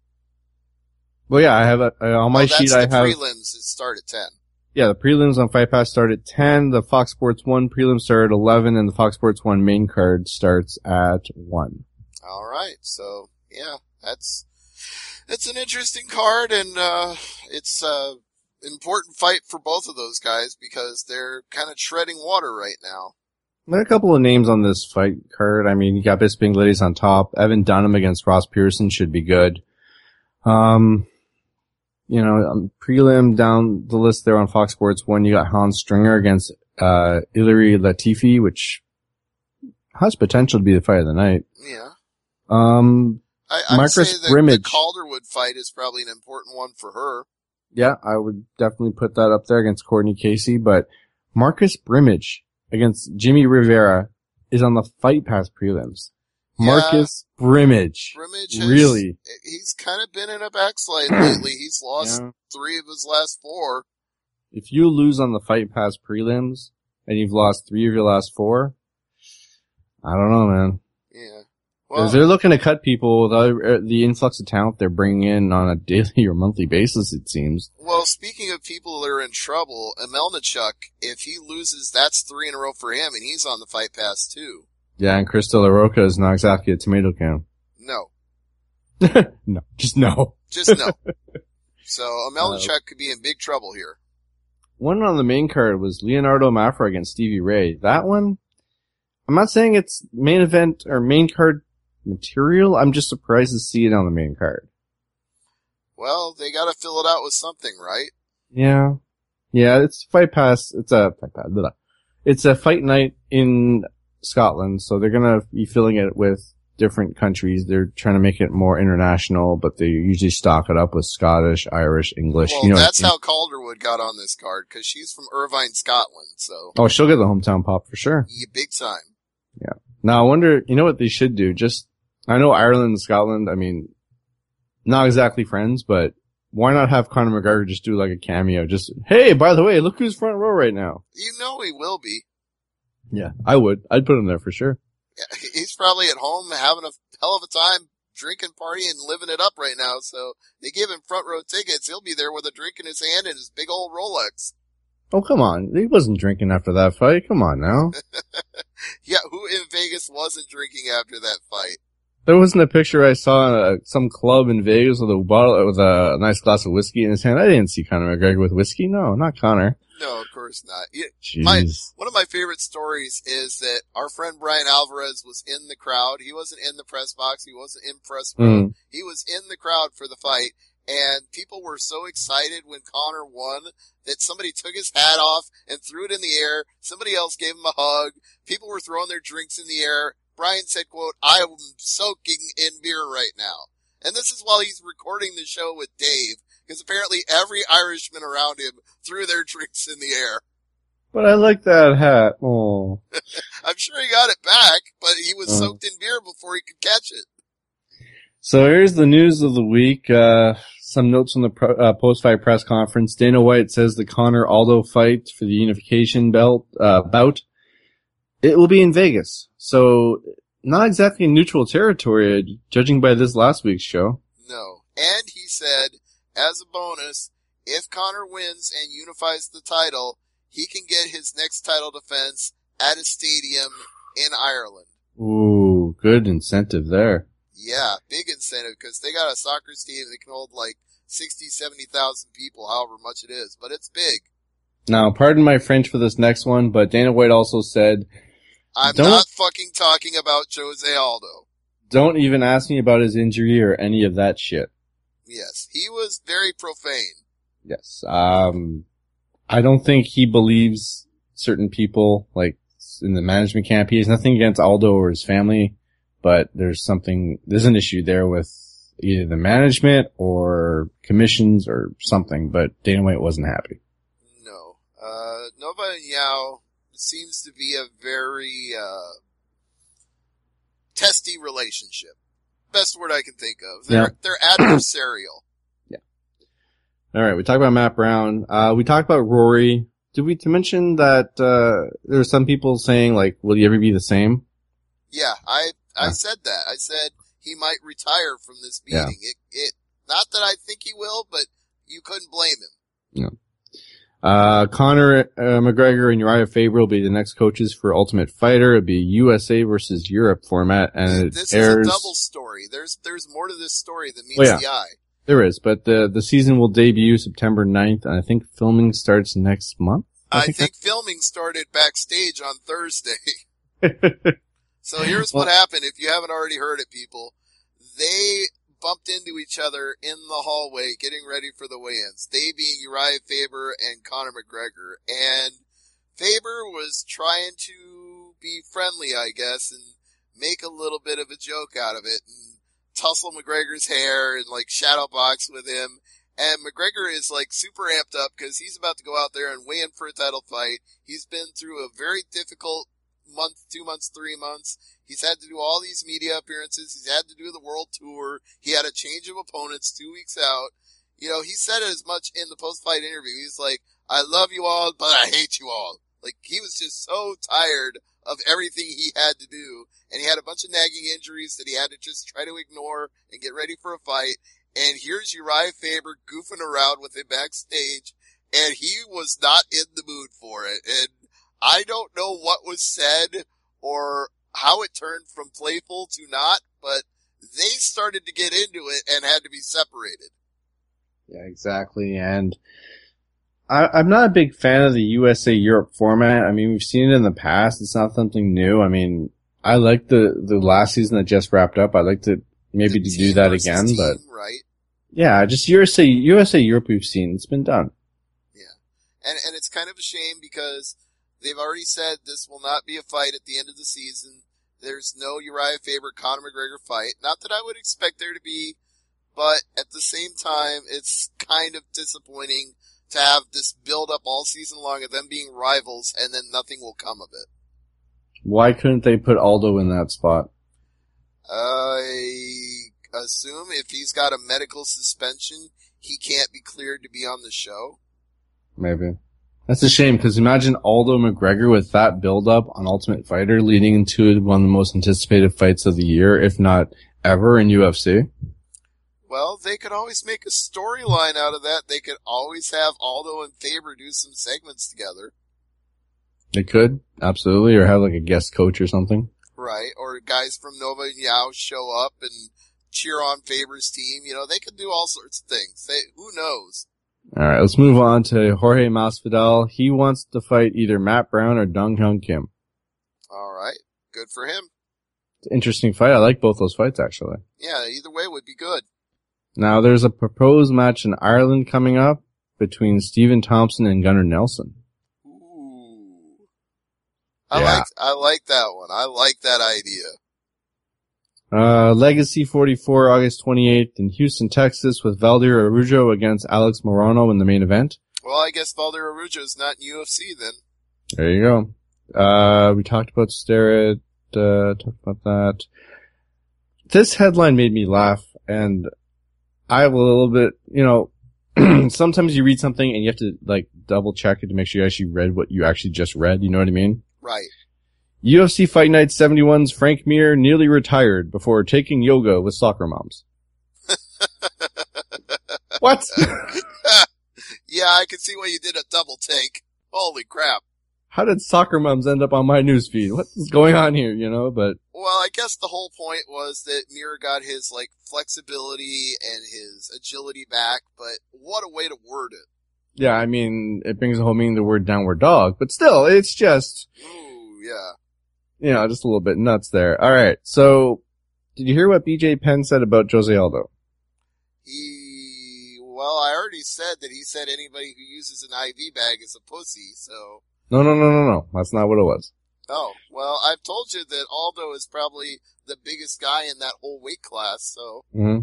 Well, yeah, I have on my sheet I have... the prelims that start at 10. Yeah, the prelims on Fight Pass start at 10, the Fox Sports 1 prelims start at 11, and the Fox Sports 1 main card starts at 1. Alright, so, yeah, it's an interesting card, and, it's a important fight for both of those guys because they're kind of treading water right now. There are a couple of names on this fight card. I mean, you got Bisping Liddies on top. Evan Dunham against Ross Pearson should be good. Prelim down the list there on Fox Sports 1, you got Hans Stringer against, Ilari Latifi, which has potential to be the fight of the night. Yeah. I'd say the Calderwood fight is probably an important one for her. Yeah, I would definitely put that up there against Courtney Casey, but Marcus Brimage against Jimmy Rivera is on the Fight Pass prelims. Yeah. Marcus Brimage. Really? He's kind of been in a backslide lately. He's lost 3 of his last 4. If you lose on the Fight Pass prelims and you've lost 3 of your last 4, I don't know, man. Yeah. Because they're looking to cut people with the influx of talent they're bringing in on a daily or monthly basis, it seems. Well, speaking of people that are in trouble, Melnichuk, if he loses, that's 3 in a row for him, and he's on the Fight Pass too. Yeah, and Chris De La Roca is not exactly a tomato can. No. No, just no. Just no. So, Melnichuk could be in big trouble here. One on the main card was Leonardo Mafra against Stevie Ray. That one, I'm not saying it's main event or main card material. I'm just surprised to see it on the main card. Well, they gotta fill it out with something, right? Yeah. Yeah, it's Fight Pass. It's a fight night in Scotland, so they're gonna be filling it with different countries. They're trying to make it more international, but they usually stock it up with Scottish, Irish, English. Well, that's how Calderwood got on this card, cause she's from Irvine, Scotland, so. Oh, she'll get the hometown pop for sure. Yeah, big time. Yeah. Now I wonder, you know what they should do? I know Ireland and Scotland, I mean, not exactly friends, but why not have Conor McGregor just do like a cameo? Just, hey, by the way, look who's front row right now. You know he will be. Yeah, I would. I'd put him there for sure. Yeah, he's probably at home having a hell of a time drinking, partying, living it up right now, so they give him front row tickets. He'll be there with a drink in his hand and his big old Rolex. Oh, come on. He wasn't drinking after that fight. Come on now. Yeah, who in Vegas wasn't drinking after that fight? There wasn't a picture I saw in some club in Vegas with a nice glass of whiskey in his hand. I didn't see Conor McGregor with whiskey. No, not Conor. No, of course not. One of my favorite stories is that our friend Brian Alvarez was in the crowd. He wasn't in the press box. He wasn't in press row. He was in the crowd for the fight. And people were so excited when Conor won that somebody took his hat off and threw it in the air. Somebody else gave him a hug. People were throwing their drinks in the air. Brian said, quote, "I am soaking in beer right now." And this is while he's recording the show with Dave, because apparently every Irishman around him threw their drinks in the air. But I like that hat. Oh. I'm sure he got it back, but he was soaked in beer before he could catch it. So here's the news of the week. Some notes from the post-fight press conference. Dana White says the Conor Aldo fight for the unification bout, it will be in Vegas. So not exactly neutral territory, judging by this last week's show. No. And he said, as a bonus, if Conor wins and unifies the title, he can get his next title defense at a stadium in Ireland. Ooh, good incentive there. Yeah, big incentive, because they got a soccer stadium that can hold like 60, 70,000 people, however much it is, but it's big. Now, pardon my French for this next one, but Dana White also said, I'm not fucking talking about Jose Aldo. Don't even ask me about his injury or any of that shit. Yes, he was very profane. Yes. I don't think he believes certain people, like, in the management camp. He has nothing against Aldo or his family, but there's an issue there with either the management or commissions or something, but Dana White wasn't happy. and Yao seems to be a very testy relationship. Best word I can think of. They're adversarial. Yeah. All right. We talked about Matt Brown. We talked about Rory. Did we mention that there were some people saying, like, will he ever be the same? Yeah, I said that. I said he might retire from this beating. Yeah. It not that I think he will, but you couldn't blame him. Yeah. Conor McGregor and Uriah Faber will be the next coaches for Ultimate Fighter. It'll be USA versus Europe format, and this is a double story. There's more to this story than meets the eye. There is, but the season will debut September 9th, and I think filming starts next month. I think filming started backstage on Thursday. So here's what happened. If you haven't already heard it, people, they bumped into each other in the hallway getting ready for the weigh-ins. They being Uriah Faber and Conor McGregor. And Faber was trying to be friendly, I guess, and make a little bit of a joke out of it and tussle McGregor's hair and like shadow box with him. And McGregor is like super amped up because he's about to go out there and weigh in for a title fight. He's been through a very difficult month, 2 months, 3 months. He's had to do all these media appearances. He's had to do the world tour. He had a change of opponents 2 weeks out. You know, he said it as much in the post-fight interview. He's like, I love you all, but I hate you all. Like, he was just so tired of everything he had to do. And he had a bunch of nagging injuries that he had to just try to ignore and get ready for a fight. And here's Uriah Faber goofing around with him backstage. And he was not in the mood for it. And I don't know what was said or how it turned from playful to not, but they started to get into it and had to be separated. Yeah, exactly. And I'm not a big fan of the USA Europe format. I mean, we've seen it in the past. It's not something new. I mean, I like the last season that just wrapped up. I'd like to maybe to do that again, but right. Yeah, just USA Europe we've seen. It's been done. Yeah. And it's kind of a shame because they've already said this will not be a fight at the end of the season. There's no Uriah Faber Conor McGregor fight. Not that I would expect there to be, but at the same time, it's kind of disappointing to have this build up all season long of them being rivals and then nothing will come of it. Why couldn't they put Aldo in that spot? I assume if he's got a medical suspension, he can't be cleared to be on the show. Maybe. That's a shame, because imagine Aldo McGregor with that build-up on Ultimate Fighter leading into one of the most anticipated fights of the year, if not ever, in UFC. Well, they could always make a storyline out of that. They could always have Aldo and Faber do some segments together. They could, absolutely, or have like a guest coach or something. Right, or guys from Nova and Yao show up and cheer on Faber's team. You know, they could do all sorts of things. Who knows? All right, let's move on to Jorge Masvidal. He wants to fight either Matt Brown or Dong Hyun Kim. All right, good for him. It's an interesting fight. I like both those fights, actually. Yeah, either way would be good. Now, there's a proposed match in Ireland coming up between Stephen Thompson and Gunnar Nelson. Ooh. I like that one. I like that idea. Legacy 44, August 28th in Houston, Texas, with Valdir Araujo against Alex Morono in the main event. Well, I guess Valdir Araujo is not in UFC then. There you go. We talked about Starrett, talked about that. This headline made me laugh, and I have a little bit, you know, sometimes you read something and you have to, like, double check it to make sure you actually read what you actually just read, you know what I mean? Right. UFC Fight Night 71's Frank Mir nearly retired before taking yoga with soccer moms. What? Yeah, I can see why you did a double take. Holy crap. How did soccer moms end up on my newsfeed? What is going on here, you know, but. Well, I guess the whole point was that Mir got his, like, flexibility and his agility back, but what a way to word it. Yeah, I mean, it brings the whole meaning the word downward dog, but still, it's just. Ooh, yeah. You know, just a little bit nuts there. Alright, so, did you hear what BJ Penn said about Jose Aldo? Well, I already said that he said anybody who uses an IV bag is a pussy, so. No. That's not what it was. Oh, well, I've told you that Aldo is probably the biggest guy in that whole weight class, so. Mm-hmm.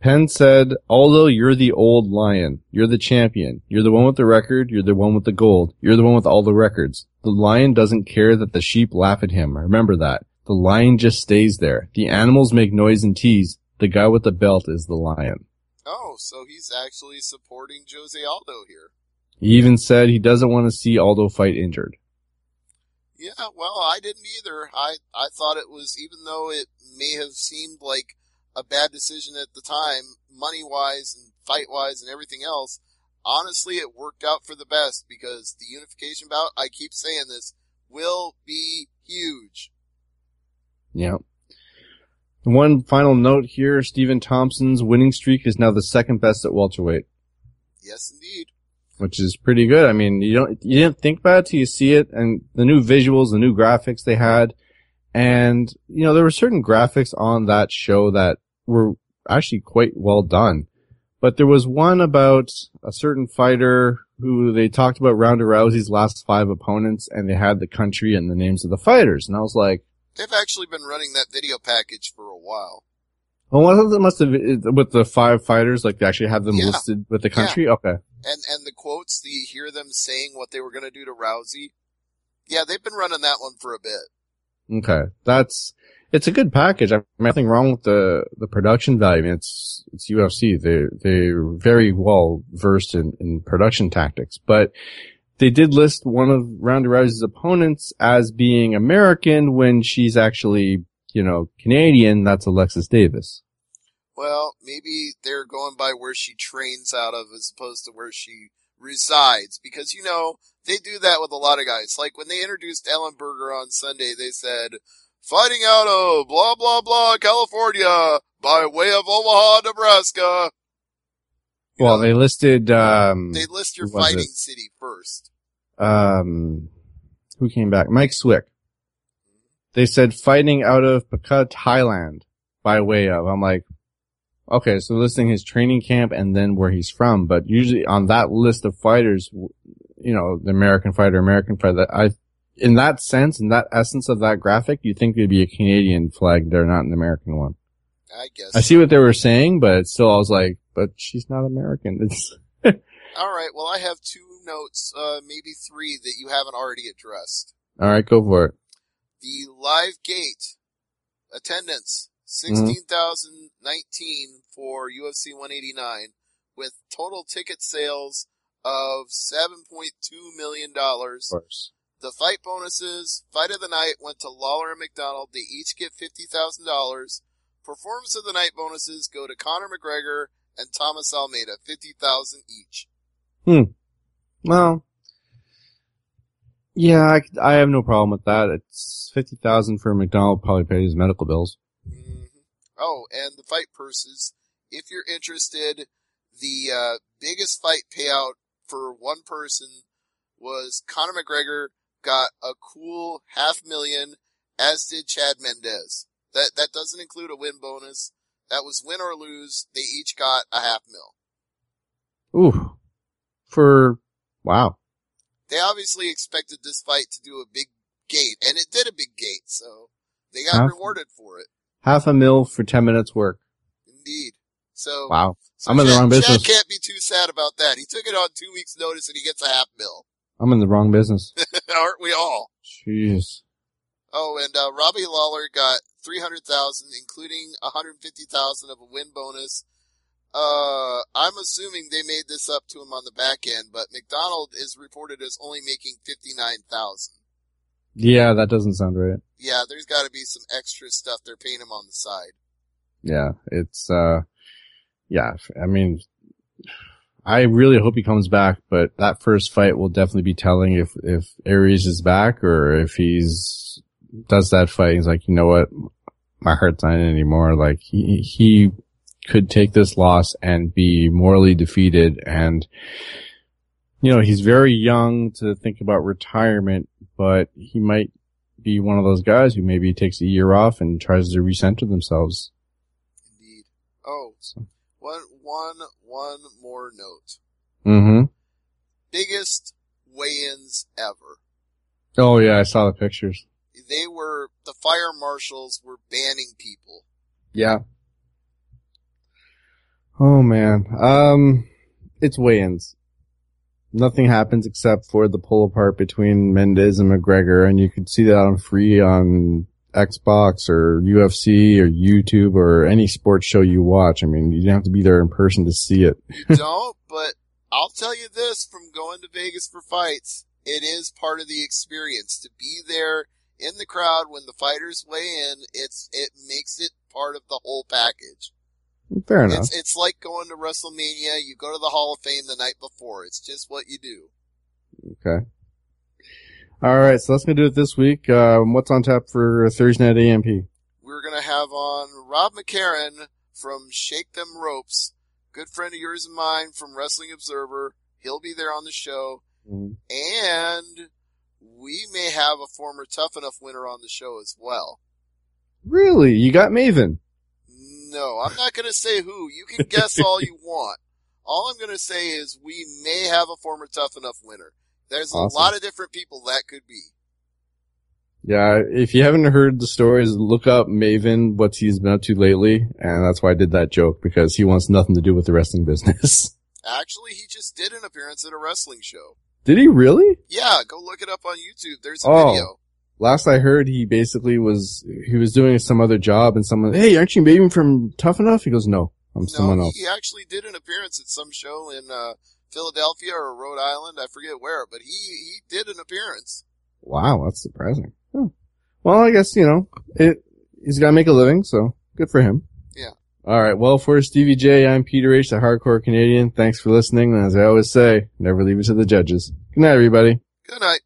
Penn said, Aldo, you're the old lion. You're the champion. You're the one with the record. You're the one with the gold. You're the one with all the records. The lion doesn't care that the sheep laugh at him. Remember that. The lion just stays there. The animals make noise and tease. The guy with the belt is the lion. Oh, so he's actually supporting Jose Aldo here. He even said he doesn't want to see Aldo fight injured. Yeah, well, I didn't either. I thought it was, even though it may have seemed like a bad decision at the time, money-wise and fight-wise and everything else, honestly, it worked out for the best because the unification bout, I keep saying this, will be huge. Yeah. One final note here, Stephen Thompson's winning streak is now the second best at welterweight. Yes, indeed. Which is pretty good. I mean, you didn't think about it till you see it, and the new visuals, the new graphics they had, and, there were certain graphics on that show that were actually quite well done. But there was one about a certain fighter who they talked about Ronda Rousey's last 5 opponents, and they had the country and the names of the fighters, and I was like, they've actually been running that video package for a while. well, it must have, with the 5 fighters, like they actually had them listed with the country? Yeah. Okay. And the quotes, you hear them saying what they were going to do to Rousey. Yeah, they've been running that one for a bit. Okay. It's a good package. I mean, nothing wrong with the production value. I mean, it's UFC. They're very well versed in production tactics, but they did list one of Ronda Rousey's opponents as being American when she's actually, Canadian. That's Alexis Davis. Well, maybe they're going by where she trains out of as opposed to where she resides. Because, they do that with a lot of guys. Like when they introduced Ellen Berger on Sunday, they said, fighting out of blah, blah, blah, California by way of Omaha, Nebraska. Well, they listed, they list your fighting city first. Who came back? Mike Swick. They said fighting out of Phuket, Thailand by way of. I'm like, okay, so listing his training camp and then where he's from, but usually on that list of fighters, the American fighter, in that sense, in that essence of that graphic, you think there'd be a Canadian flag there, not an American one. I guess. I see what they were saying, but still I was like, but she's not American. Alright, well I have 2 notes, maybe 3 that you haven't already addressed. Alright, go for it. The live gate attendance. 16,019 for UFC 189 with total ticket sales of $7.2 million. Of course. The fight bonuses, fight of the night went to Lawler and McDonald. They each get $50,000. Performance of the night bonuses go to Conor McGregor and Thomas Almeida, $50,000 each. Well, yeah, I have no problem with that. It's $50,000 for McDonald, probably pay his medical bills. Oh, and the fight purses, if you're interested, the biggest fight payout for one person was Conor McGregor got a cool $500,000, as did Chad Mendez. That doesn't include a win bonus. That was win or lose. They each got a $500,000. Ooh. Wow. They obviously expected this fight to do a big gate, and it did a big gate, so they got rewarded for it. $500,000 for 10 minutes work. Indeed. So, wow. I'm in the wrong business. Chad can't be too sad about that. He took it on 2 weeks' notice and he gets a $500,000. I'm in the wrong business. Aren't we all? Jeez. Oh, and Robbie Lawler got $300,000, including $150,000 of a win bonus. I'm assuming they made this up to him on the back end, but McDonald is reported as only making $59,000. Yeah, that doesn't sound right. Yeah, there's got to be some extra stuff they're paying him on the side. Yeah, it's yeah. I mean, I really hope he comes back, but that first fight will definitely be telling if Aries is back or if does that fight. He's like, you know what, my heart's not in it anymore. Like he could take this loss and be morally defeated, and he's very young to think about retirement, but he might be one of those guys who maybe takes a year off and tries to recenter themselves. Indeed. Oh, so. One more note. Mm-hmm. Biggest weigh-ins ever. Oh yeah, I saw the pictures. The fire marshals were banning people. Yeah. Oh man. It's weigh-ins. Nothing happens except for the pull apart between Mendes and McGregor, and you can see that on free on Xbox or UFC or YouTube or any sports show you watch. I mean, you don't have to be there in person to see it. You don't, but I'll tell you this from going to Vegas for fights, it is part of the experience to be there in the crowd when the fighters weigh in. It makes it part of the whole package. Fair enough. It's like going to WrestleMania. You go to the Hall of Fame the night before. It's just what you do. Okay. All right, so that's going to do it this week. What's on tap for Thursday night AMP? We're going to have on Rob McCarran from Shake Them Ropes, good friend of yours and mine from Wrestling Observer. He'll be there on the show. Mm-hmm. And we may have a former Tough Enough winner on the show as well. Really? You got Maven? No, I'm not going to say who. You can guess all you want. All I'm going to say is we may have a former Tough Enough winner. There's a lot of different people that could be. Yeah, if you haven't heard the stories, look up Maven, what he's been up to lately, and that's why I did that joke, because he wants nothing to do with the wrestling business. Actually, he just did an appearance at a wrestling show. Did he really? Yeah, go look it up on YouTube. There's a video. Last I heard, he basically was doing some other job, and someone, hey, aren't you Maven from Tough Enough? He goes, no, I'm someone else. He actually did an appearance at some show in Philadelphia or Rhode Island. I forget where, but he did an appearance. Wow, that's surprising. Huh. Well, I guess, he's got to make a living, so good for him. Yeah. All right. Well, for Stevie J, I'm Peter H., the Hardcore Canadian. Thanks for listening. And as I always say, never leave it to the judges. Good night, everybody. Good night.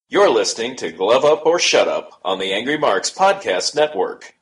You're listening to Glove Up or Shut Up on the Angry Marks Podcast Network.